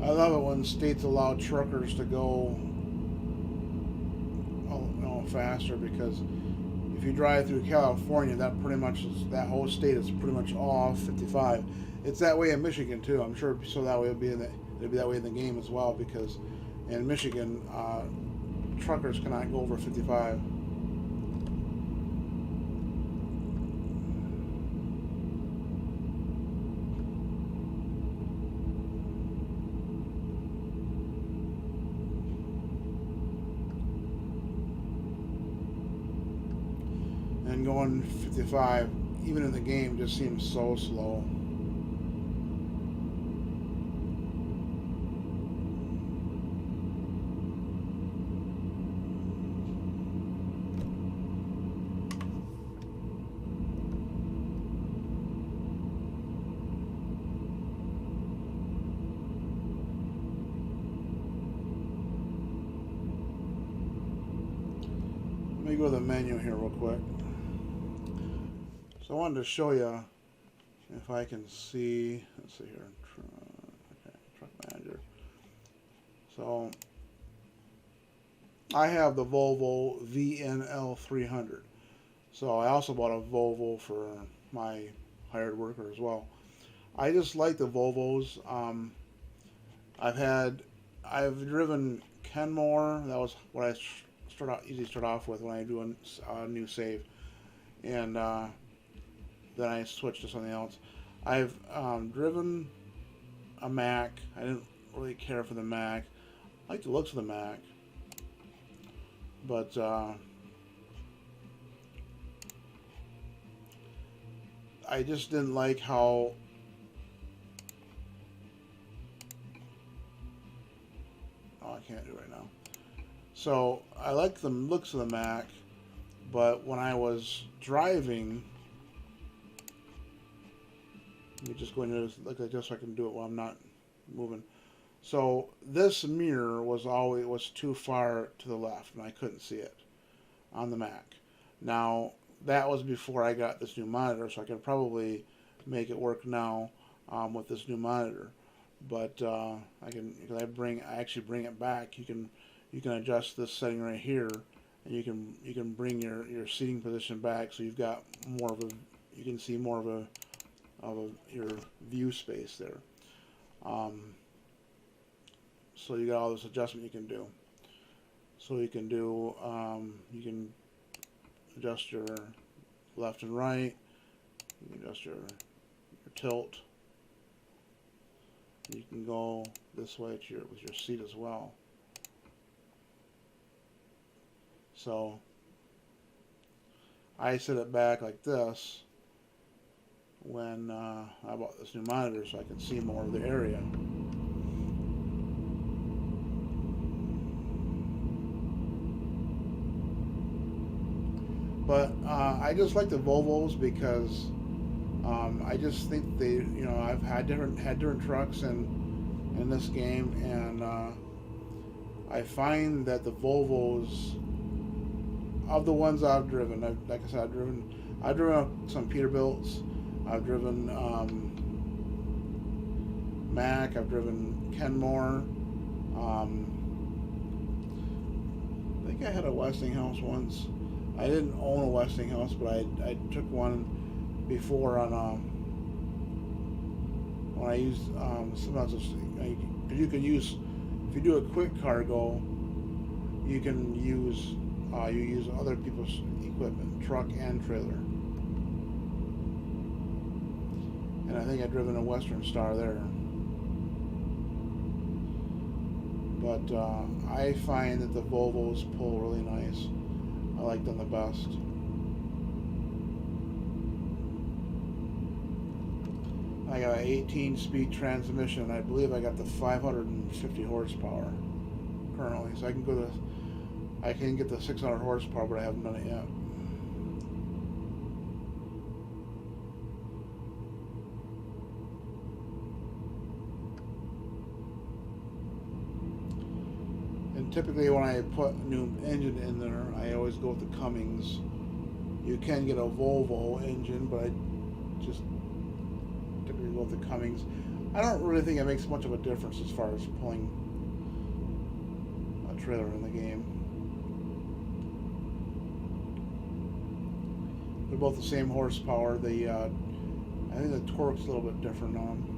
I love it when states allow truckers to go faster, because if you drive through California, that whole state is pretty much all 55. It's that way in Michigan too. I'm sure so that way it'll be that way in the game as well, because in Michigan, truckers cannot go over 55. And going 55, even in the game, just seems so slow. Let me go to the menu here real quick. So I wanted to show you if I can see. Let's see here. Okay, truck manager. So I have the Volvo VNL 300. So I also bought a Volvo for my hired worker as well. I just like the Volvos. I've driven Kenmore. That was what I usually start off with when I do a new save, and then I switch to something else. I've driven a Mac. I didn't really care for the Mac. I like the looks of the Mac, but I just didn't like how I can't do it right now. So I like the looks of the Mac, but when I was driving, let me just go into this like this so I can do it while I'm not moving. So this mirror was too far to the left, and I couldn't see it on the Mac. Now that was before I got this new monitor, so I could probably make it work now with this new monitor. But I actually bring it back. You can adjust this setting right here, and you can bring your seating position back, so you've got you can see more of your view space there. So you got all this adjustment you can do. So you can adjust your left and right. You can adjust your tilt. You can go this way with your seat as well. So I set it back like this when I bought this new monitor, so I can see more of the area. But I just like the Volvos because I just think I've had different trucks in this game, and I find that the Volvos, of the ones I've driven, like I said, I've driven some Peterbilts, I've driven Mac, I've driven Kenmore. I think I had a Westinghouse once. I didn't own a Westinghouse, but I took one before on when I used sometimes you can use, if you do a quick cargo, you can use other people's equipment, truck and trailer. And I think I've driven a Western Star there. But I find that the Volvos pull really nice. I like them the best. I got an 18-speed transmission. I believe I got the 550 horsepower currently, so I can get the 600 horsepower, but I haven't done it yet. And typically when I put a new engine in there, I always go with the Cummins. You can get a Volvo engine, but I just typically go with the Cummins. I don't really think it makes much of a difference as far as pulling a trailer in the game. They're both the same horsepower. I think the torque's a little bit different on them.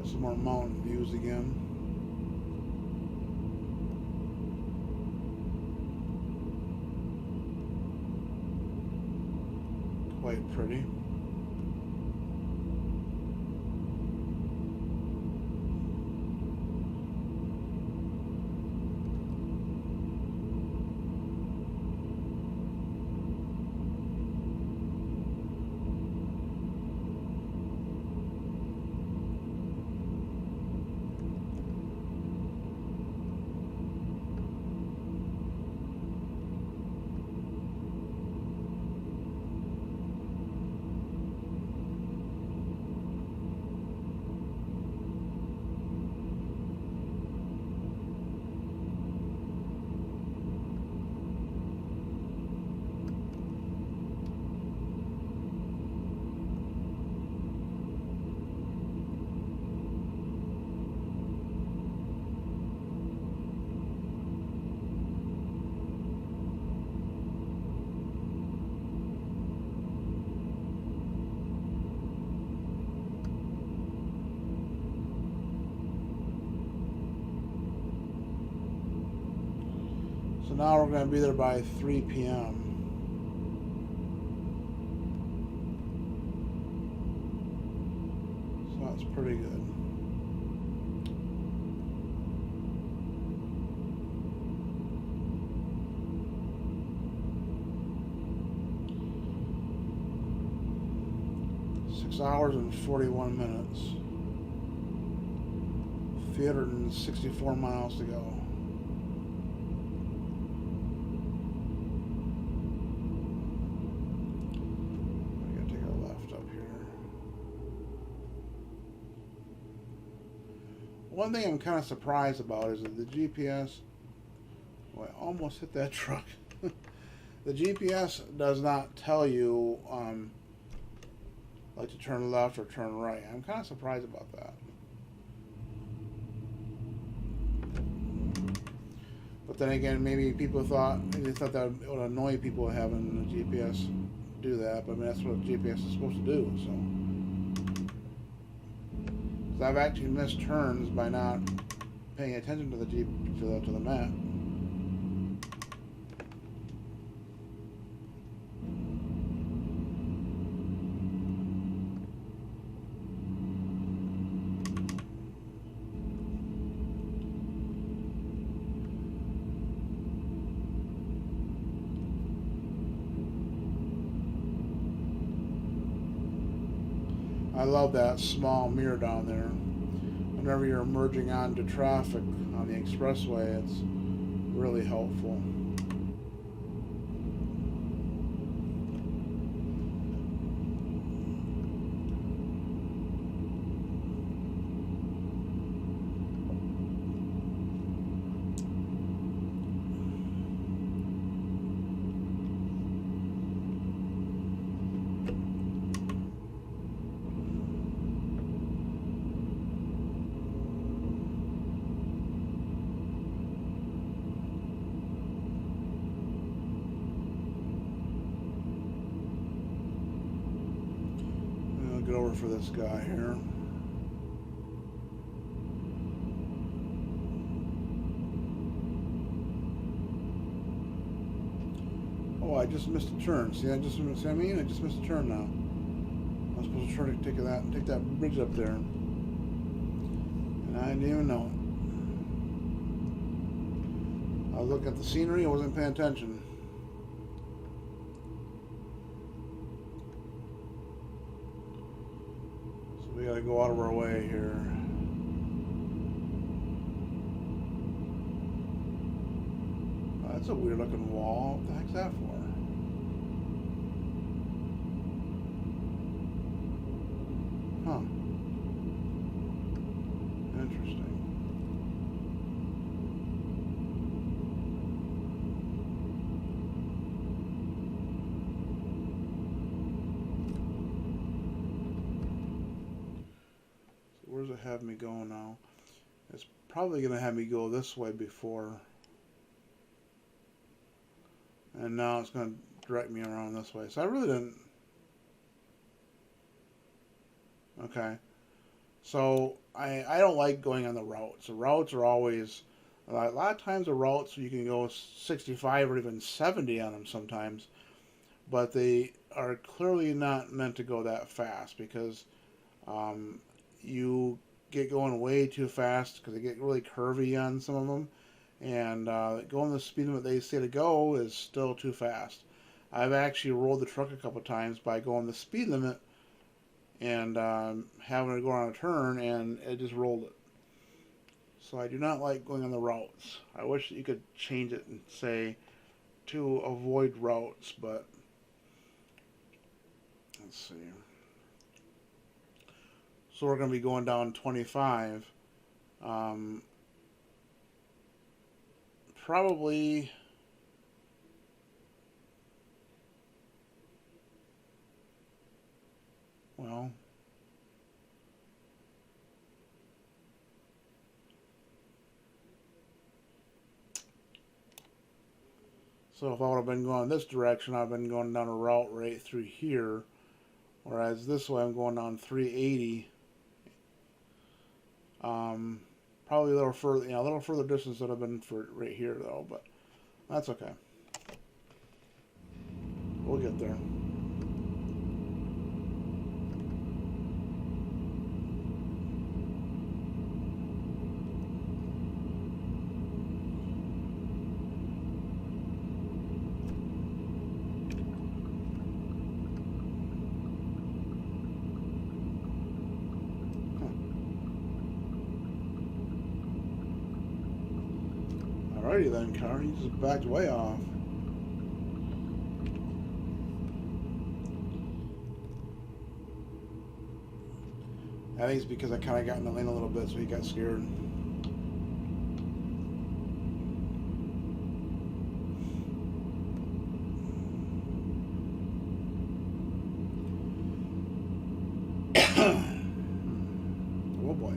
Some more mountain views again. Quite pretty. So now we're going to be there by 3 p.m. So that's pretty good. Hours and 41 minutes. 364 miles to go. I gotta take a left up here. One thing I'm kind of surprised about is that the GPS. Oh, I almost hit that truck. The GPS does not tell you like to turn left or turn right. I'm kind of surprised about that. But then again, maybe they thought that would annoy people having the GPS do that. But I mean, that's what GPS is supposed to do. So, 'cause I've actually missed turns by not paying attention to the to the map. I love that small mirror down there. Whenever you're merging onto traffic on the expressway, it's really helpful. Get over for this guy here. Oh, I just missed a turn. See, I just missed a turn now. I was supposed to try to take that bridge up there, and I didn't even know it. I was looking at the scenery. I wasn't paying attention. We gotta go out of our way here. Oh, that's a weird looking wall. What the heck's that for? Huh. Interesting. So where's it have me go now? It's probably going to have me go this way before. And now it's going to direct me around this way. So I really didn't... Okay. So I don't like going on the routes. The routes are always... A lot of times the routes you can go 65 or even 70 on them sometimes. But they are clearly not meant to go that fast because you get going way too fast because they get really curvy on some of them. And going the speed limit they say to go is still too fast. I've actually rolled the truck a couple times by going the speed limit and having to go on a turn, and it just rolled it. So I do not like going on the routes. I wish that you could change it and say to avoid routes, but let's see. So we're going to be going down 25. Probably... Well... So if I would have been going this direction, I've been going down a route right through here. Whereas this way I'm going down 380. Probably a little further, a little further distance than I've been for right here though, but that's okay. We'll get there. Alrighty then, car. You just backed way off. I think it's because I kind of got in the lane a little bit, so he got scared. Oh boy.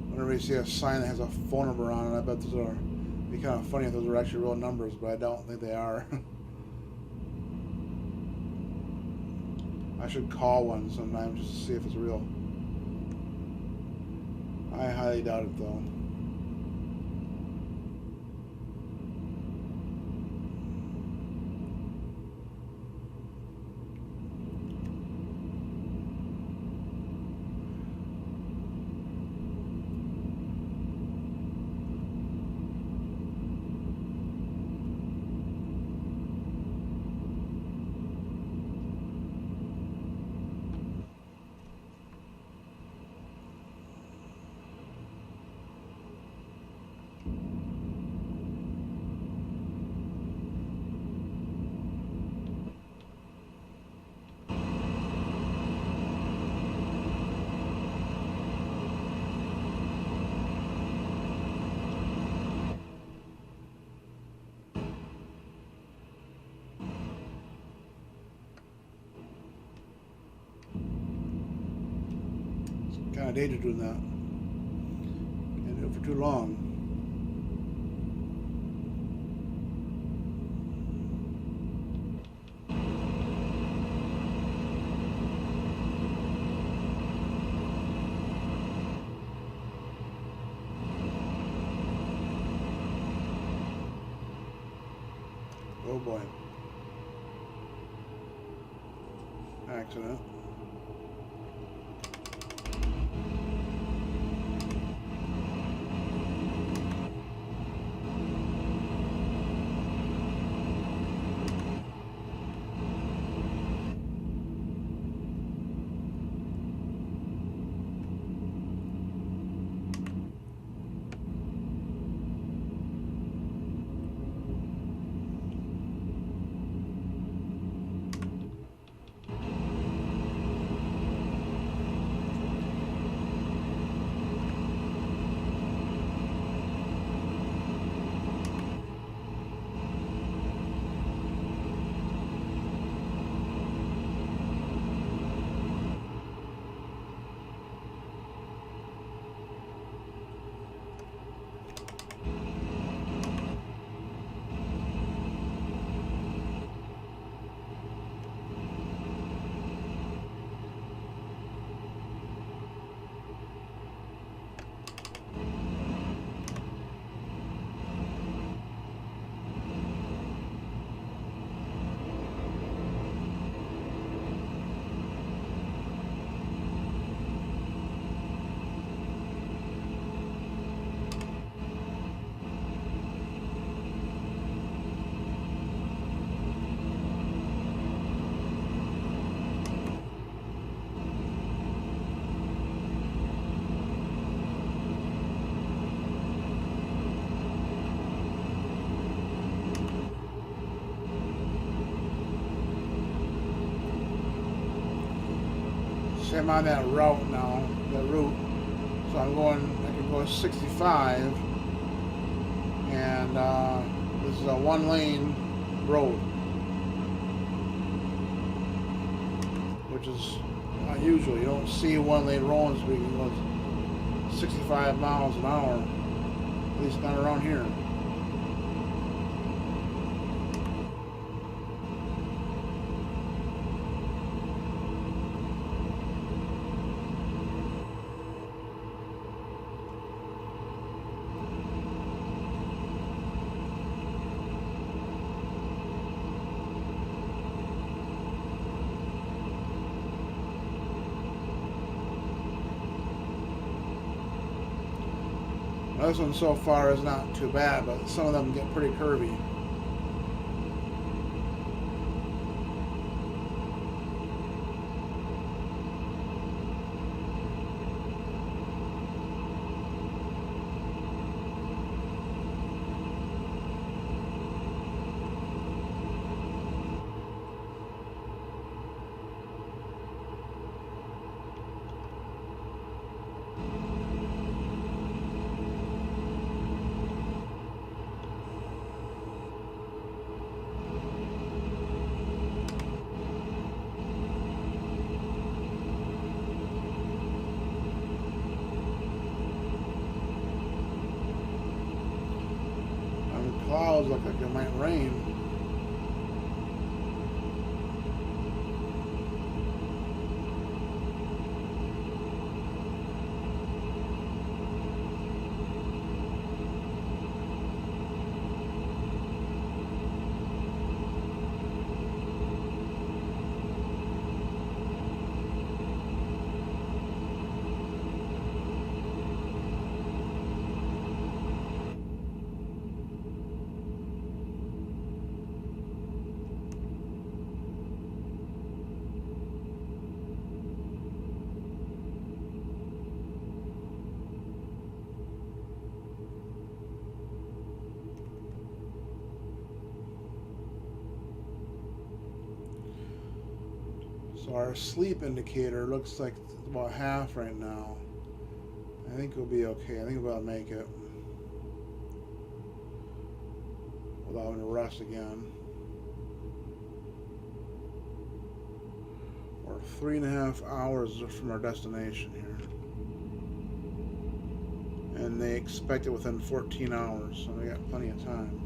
Whenever you see a sign that has a phone number on it, I bet those are... It'd be kind of funny if those are actually real numbers, but I don't think they are. I should call one sometime just to see if it's real. I highly doubt it though. Kind of dangerous doing that. Can't do it for too long. Oh boy. Accident. See, I'm on that route now, that route. So I can go 65, and this is a one-lane road, which is unusual. You don't see one-lane roads where you can go 65 miles an hour, at least not around here. This one so far is not too bad, but some of them get pretty curvy. Clouds look like it might rain. So our sleep indicator looks like it's about half right now. I think we'll be okay. I think we'll make it without having to rest again. We're 3.5 hours from our destination here. And they expect it within 14 hours, so we got plenty of time.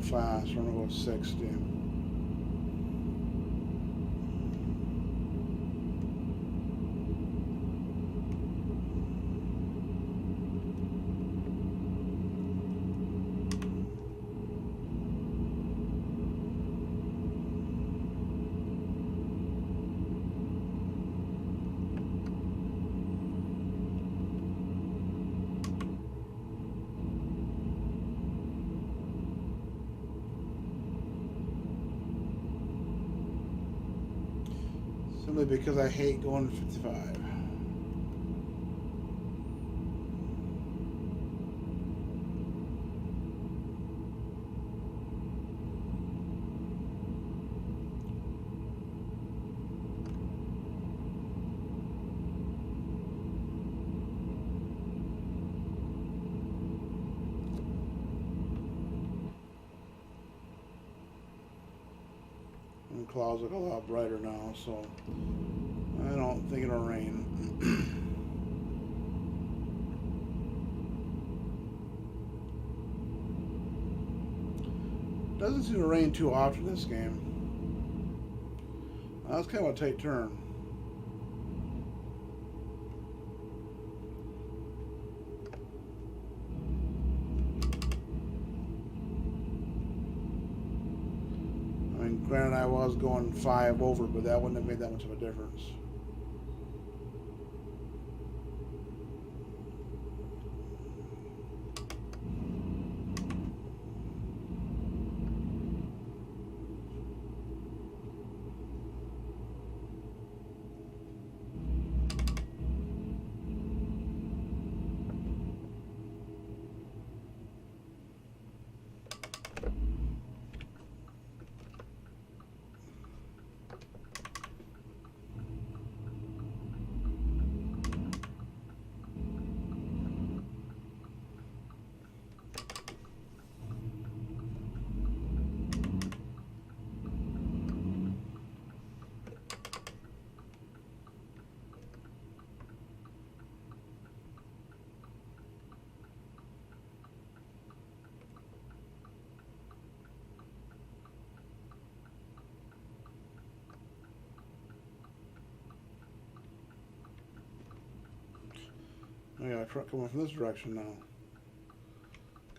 Fast. We're gonna go 60. Simply because I hate going 55. clouds look a lot brighter now, so I don't think it'll rain. Doesn't seem to rain too often this game. That's kind of a tight turn. I mean, granted, I was going 5 over, but that wouldn't have made that much of a difference. I got a truck coming from this direction now.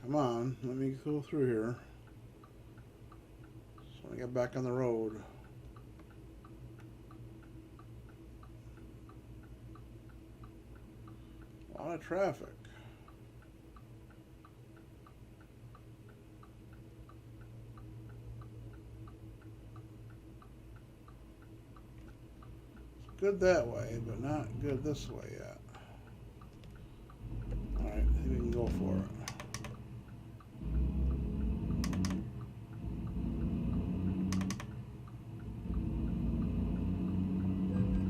Come on, let me go through here. So I get back on the road. A lot of traffic. It's good that way, but not good this way yet. Alright, I think we can go for it.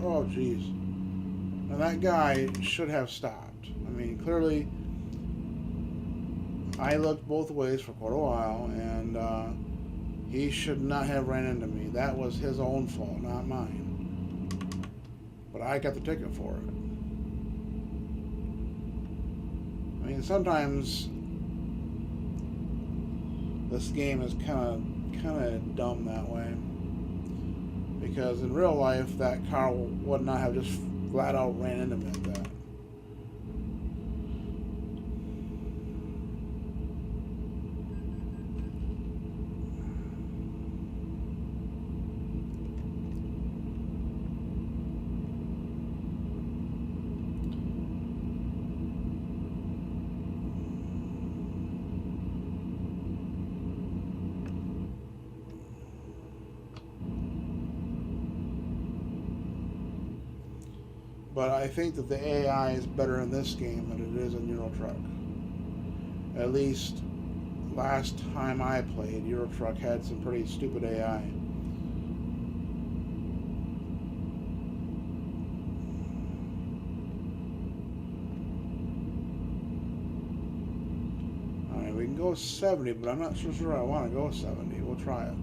Oh, jeez. Now that guy should have stopped. I mean, clearly, I looked both ways for quite a while, and he should not have ran into me. That was his own fault, not mine. But I got the ticket for it. I mean, sometimes this game is kind of dumb that way, because in real life that car would not have just flat out ran into me like that. But I think that the AI is better in this game than it is in Euro Truck. At least last time I played, Euro Truck had some pretty stupid AI. Alright, we can go 70, but I'm not so sure I want to go 70. We'll try it.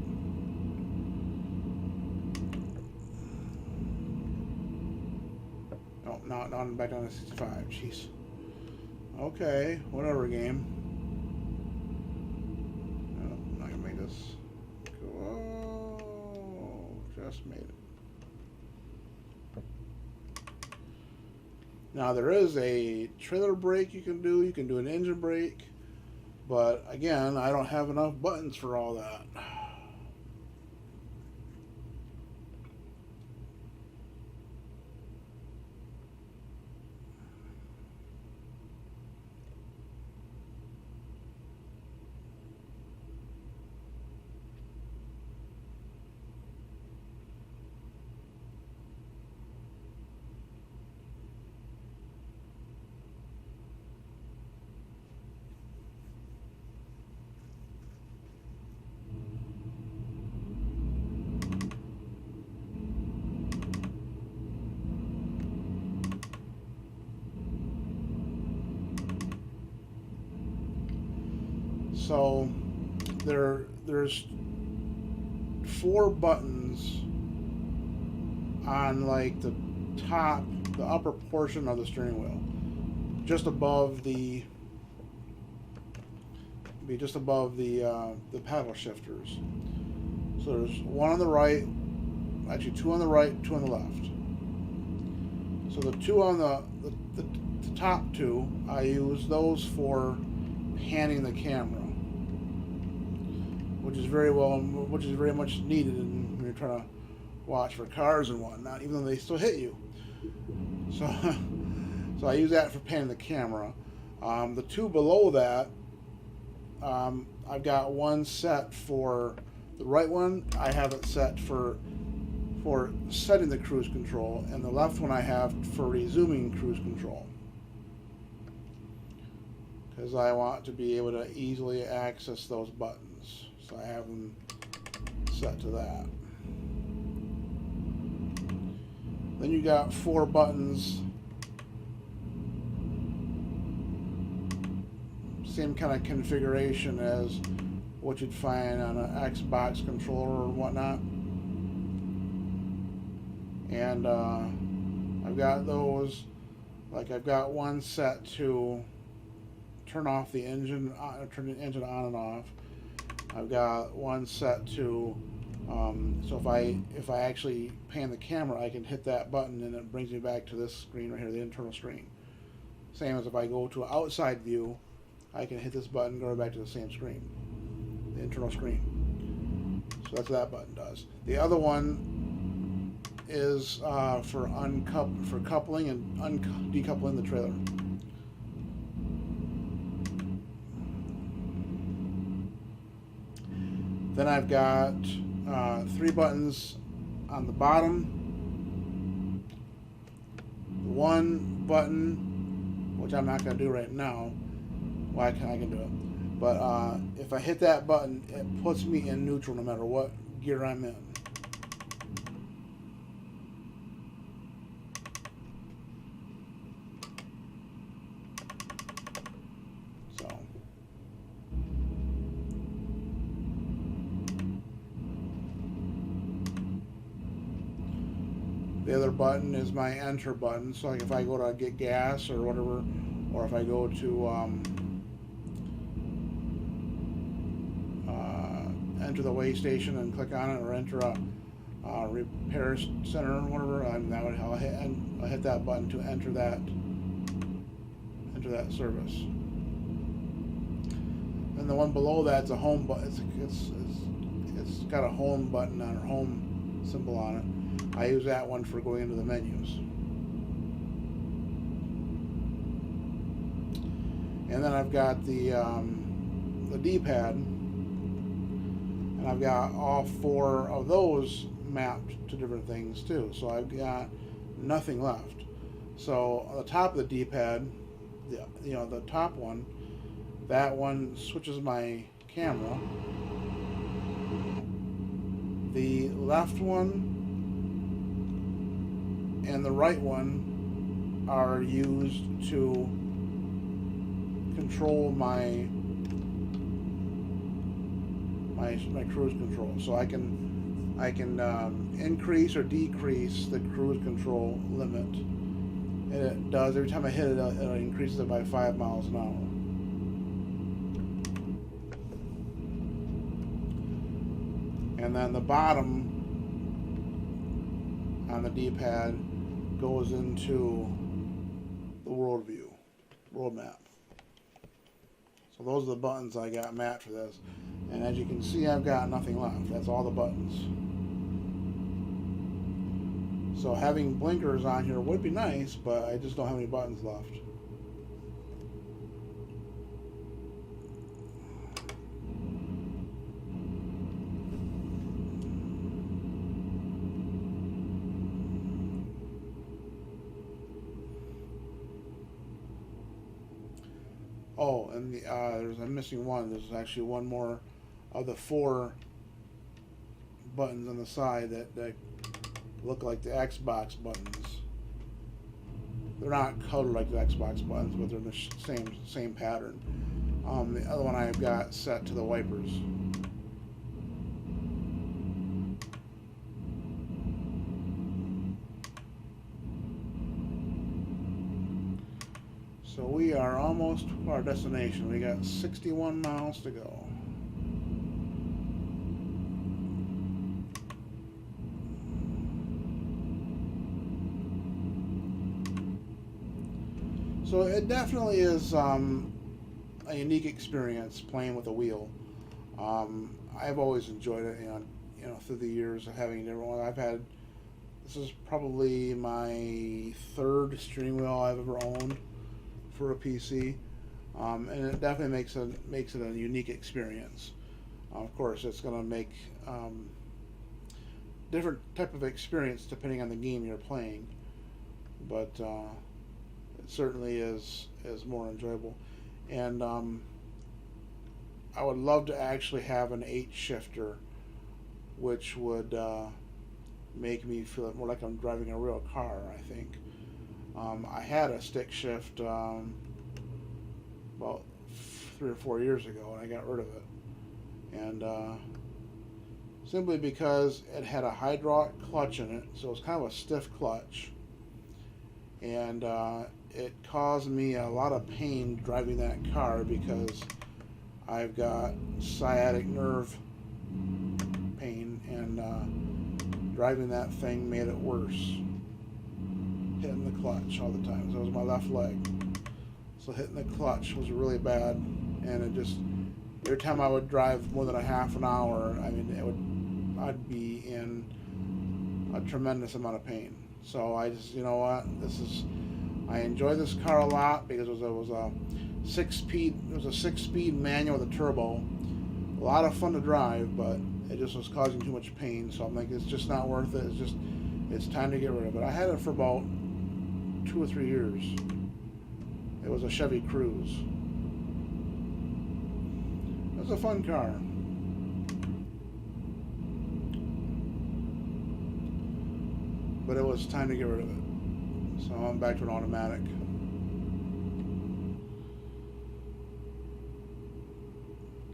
Now I'm back down to 65. Jeez. Okay, whatever, game. No, I'm not gonna make this. Oh, just made it. Now there is a trailer brake you can do. You can do an engine brake, but again, I don't have enough buttons for all that. So there's 4 buttons on like the top, the upper portion of the steering wheel, just above the paddle shifters. So there's one on the right, actually 2 on the right, 2 on the left. So the 2 on the top 2, I use those for panning the camera, which is very much needed when you're trying to watch for cars and whatnot, even though they still hit you. So, so I use that for panning the camera. The 2 below that, I've got one set for the right one. I have it set for setting the cruise control, and the left one I have for resuming cruise control, because I want to be able to easily access those buttons. So I have them set to that. Then you got 4 buttons, same kind of configuration as what you'd find on an Xbox controller or whatnot. And I've got those, like I've got one set to turn off the engine, turn the engine on and off. I've got one set to, so if I actually pan the camera, I can hit that button and it brings me back to this screen right here, the internal screen. Same as if I go to an outside view, I can hit this button, go back to the same screen, the internal screen. So that's what that button does. The other one is for coupling and decoupling the trailer. Then I've got 3 buttons on the bottom. 1 button, which I'm not going to do right now. Well, I can do it. But if I hit that button, it puts me in neutral no matter what gear I'm in. The other button is my enter button, so like if I go to get gas or whatever, or if I go to enter the way station and click on it, or enter a repair center or whatever, I'll hit that button to enter that service. And the one below that's a home button. It's got a home button on it, home symbol on it. I use that one for going into the menus. And then I've got the D-pad, and I've got all 4 of those mapped to different things too. So I've got nothing left. So on the top of the D-pad, the top one, that one switches my camera. The left one and the right one are used to control my cruise control. So I can increase or decrease the cruise control limit, and it does every time I hit it. It increases it by 5 miles an hour. And then the bottom on the D-pad goes into the world map. So those are the buttons I got mapped for this. And as you can see, I've got nothing left. That's all the buttons. So having blinkers on here would be nice, but I just don't have any buttons left. Oh, and I'm missing one. There's actually one more of the 4 buttons on the side that look like the Xbox buttons. They're not colored like the Xbox buttons, but they're the same pattern. The other one I've got set to the wipers. So we are almost to our destination. We got 61 miles to go. So it definitely is a unique experience playing with a wheel. I've always enjoyed it, through the years of having different ones. This is probably my third steering wheel I've ever owned for a PC, and it definitely makes it a unique experience. Of course, it's going to make different type of experience depending on the game you're playing, but it certainly is more enjoyable. And I would love to actually have an 8 shifter, which would make me feel more like I'm driving a real car, I think. I had a stick shift about 3 or 4 years ago, and I got rid of it. And simply because it had a hydraulic clutch in it, so it was kind of a stiff clutch. And it caused me a lot of pain driving that car because I've got sciatic nerve pain, and driving that thing made it worse. Hitting the clutch all the time. So it was my left leg. So hitting the clutch was really bad, and it just, every time I would drive more than a half an hour, I'd be in a tremendous amount of pain. So I just, you know what, I enjoy this car a lot because it was a 6-speed manual with a turbo. A lot of fun to drive, but it just was causing too much pain. So I'm like, it's just not worth it. It's time to get rid of it. I had it for about 2 or 3 years. It was a Chevy Cruze. It was a fun car. But it was time to get rid of it. So I'm back to an automatic.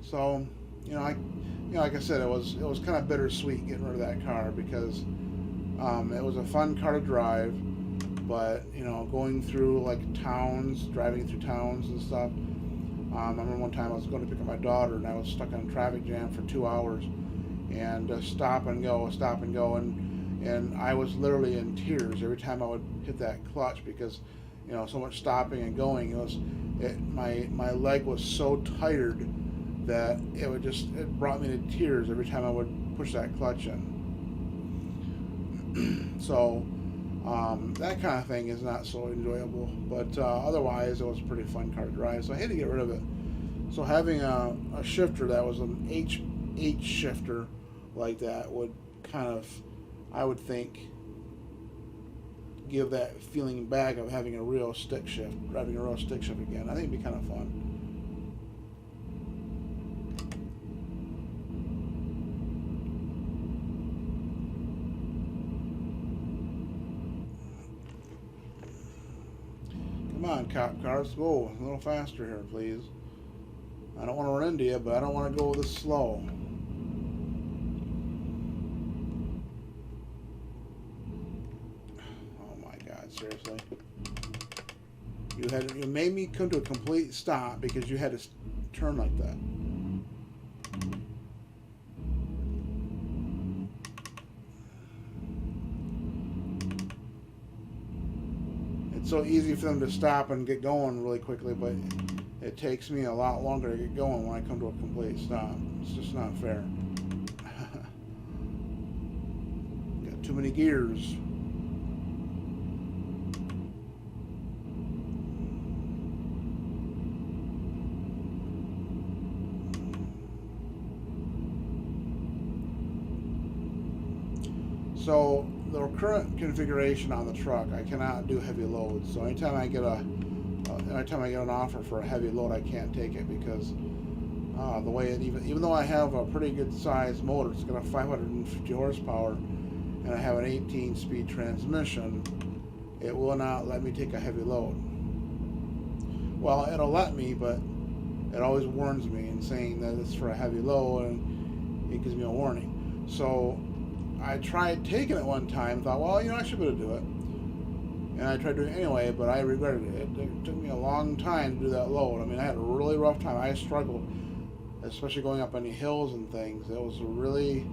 So, like I said, it was kind of bittersweet getting rid of that car because it was a fun car to drive, but going through like towns, driving through towns and stuff. I remember one time I was going to pick up my daughter and I was stuck in a traffic jam for 2 hours, and stop and go, and I was literally in tears every time I would hit that clutch because so much stopping and going. My leg was so tired that it brought me to tears every time I would push that clutch in. So that kind of thing is not so enjoyable, but otherwise it was a pretty fun car to drive, so I had to get rid of it. So having a shifter that was an H shifter like that would kind of, I would think, give that feeling back of having a real stick shift, driving a real stick shift again. I think it'd be kind of fun. Come on, cop cars, go a little faster here, please. I don't want to run into you, but I don't want to go this slow. Oh my God, seriously. You made me come to a complete stop because you had to turn like that. It's so easy for them to stop and get going really quickly, but it takes me a lot longer to get going when I come to a complete stop. It's just not fair. Got too many gears. So the current configuration on the truck, I cannot do heavy loads. So anytime I get an offer for a heavy load, I can't take it because the way it even though I have a pretty good sized motor, it's got a 550 horsepower, and I have an 18-speed transmission, it will not let me take a heavy load. Well, it'll let me, but it always warns me and saying that it's for a heavy load, and it gives me a warning. So I tried taking it one time, thought, well, I should be able to do it. And I tried doing it anyway, but I regretted it. It took me a long time to do that load. I mean, I had a really rough time. I struggled, especially going up any hills and things. It was really,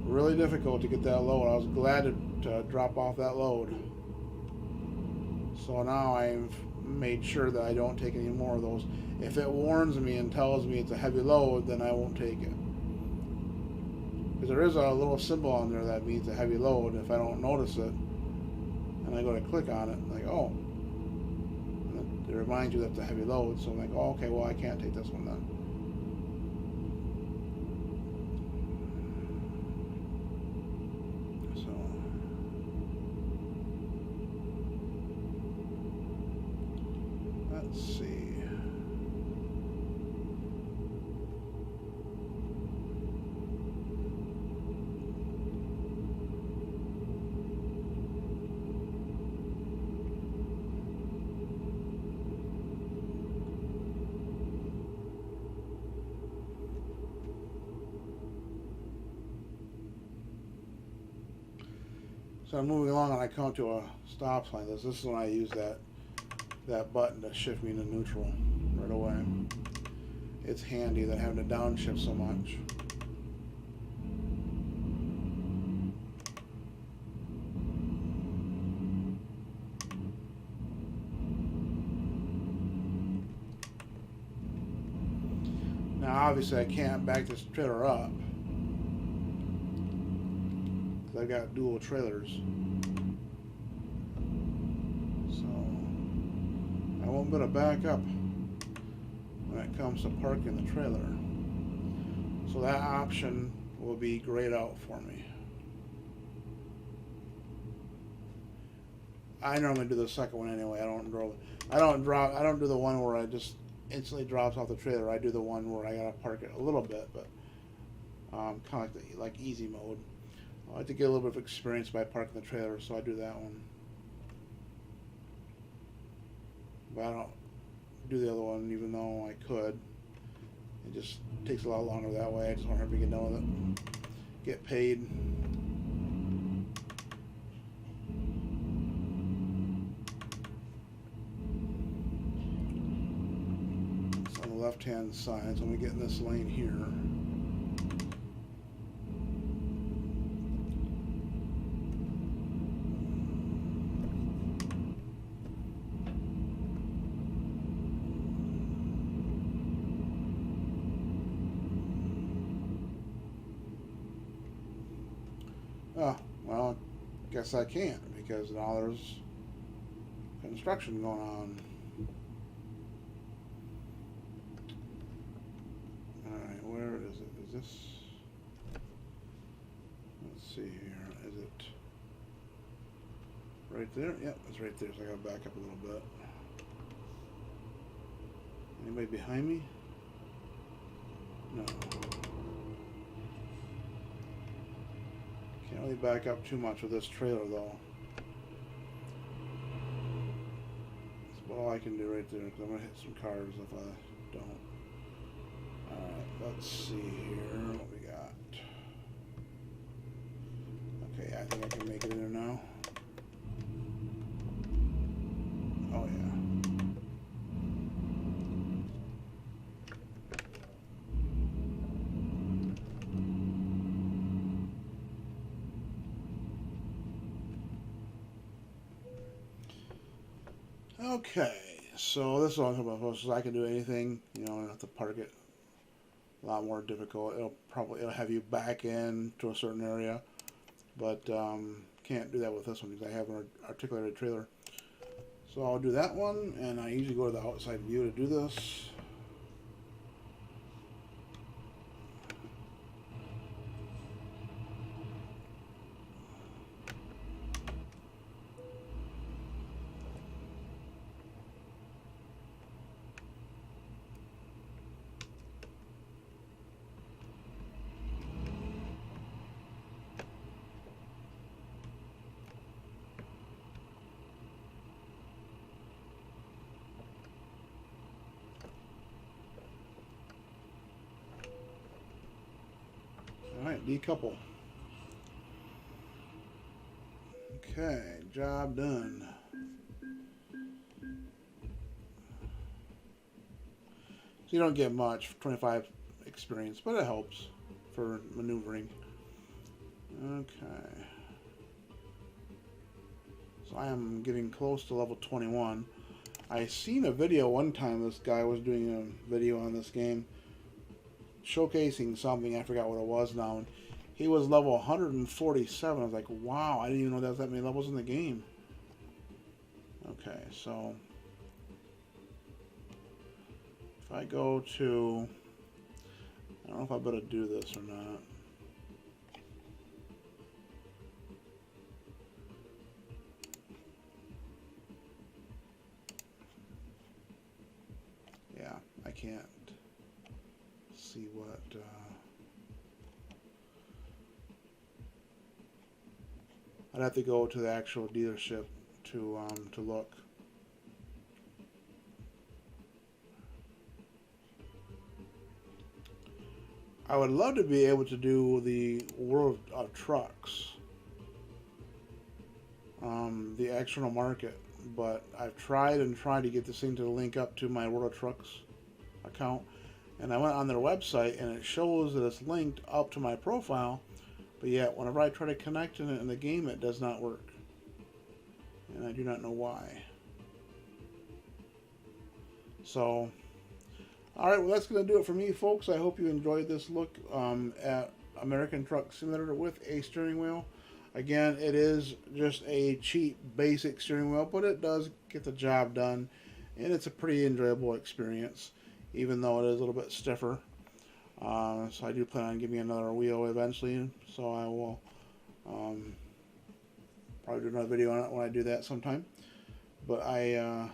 really difficult to get that load. I was glad to drop off that load. So now I've made sure that I don't take any more of those. If it warns me and tells me it's a heavy load, then I won't take it. Because there is a little symbol on there that means a heavy load. If I don't notice it, and I go to click on it, like, oh, and it reminds you that it's a heavy load. So I'm like, oh, okay, well, I can't take this one then. Let's see. So I'm moving along and I come to a stop sign. This is when I use that button to shift me into neutral right away. It's handy than having to downshift so much. Now obviously I can't back this trailer up because I've got dual trailers. I won't be able to back up when it comes to parking the trailer. So that option will be grayed out for me. I normally do the second one anyway. I don't do the one where I just instantly drops off the trailer. I do the one where I gotta park it a little bit, but kind of like easy mode. I like to get a little bit of experience by parking the trailer, so I do that one. But I don't do the other one, even though I could. It just takes a lot longer that way. I just want to get done with it. Get paid. It's on the left-hand side, so I'm going to get in this lane here. Oh, well, I guess I can't because now there's construction going on. Alright, where is it? Is this... Let's see here. Is it right there? Yep, it's right there, so I gotta back up a little bit. Anybody behind me? No. Can't really back up too much with this trailer though. That's about all I can do right there, because I'm going to hit some cars if I don't. Alright, let's see here what we got. Okay, I think I can make it in there now. Oh yeah. Okay, so this is what I'm talking about. So I can do anything, you know, I don't have to park it. A lot more difficult. It'll have you back in to a certain area, but can't do that with this one because I have an articulated trailer. So I'll do that one, and I usually go to the outside view to do this. Alright, decouple. Okay, job done. So you don't get much 25 experience, but it helps for maneuvering. Okay. So I am getting close to level 21. I seen a video one time, this guy was doing a video on this game showcasing something, I forgot what it was now, and he was level 147. I was like, wow, I didn't even know there was that many levels in the game. Okay, so if I go to, I don't know if I better do this or not. Yeah, I can't see what I'd have to go to the actual dealership to look. I would love to be able to do the World of Trucks, the external market, but I've tried and tried to get this thing to link up to my World of Trucks account, and I went on their website and it shows that it's linked up to my profile, but yet whenever I try to connect it in the game, it does not work, and I do not know why. So, alright, well that's going to do it for me, folks. I hope you enjoyed this look at American Truck Simulator with a steering wheel. Again, it is just a cheap, basic steering wheel, but it does get the job done, and it's a pretty enjoyable experience, even though it is a little bit stiffer. So I do plan on giving another wheel eventually, so I will probably do another video on it when I do that sometime. But I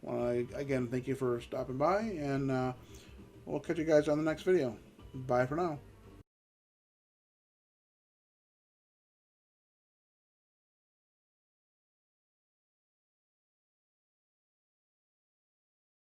want to, again, thank you for stopping by, and we'll catch you guys on the next video. Bye for now.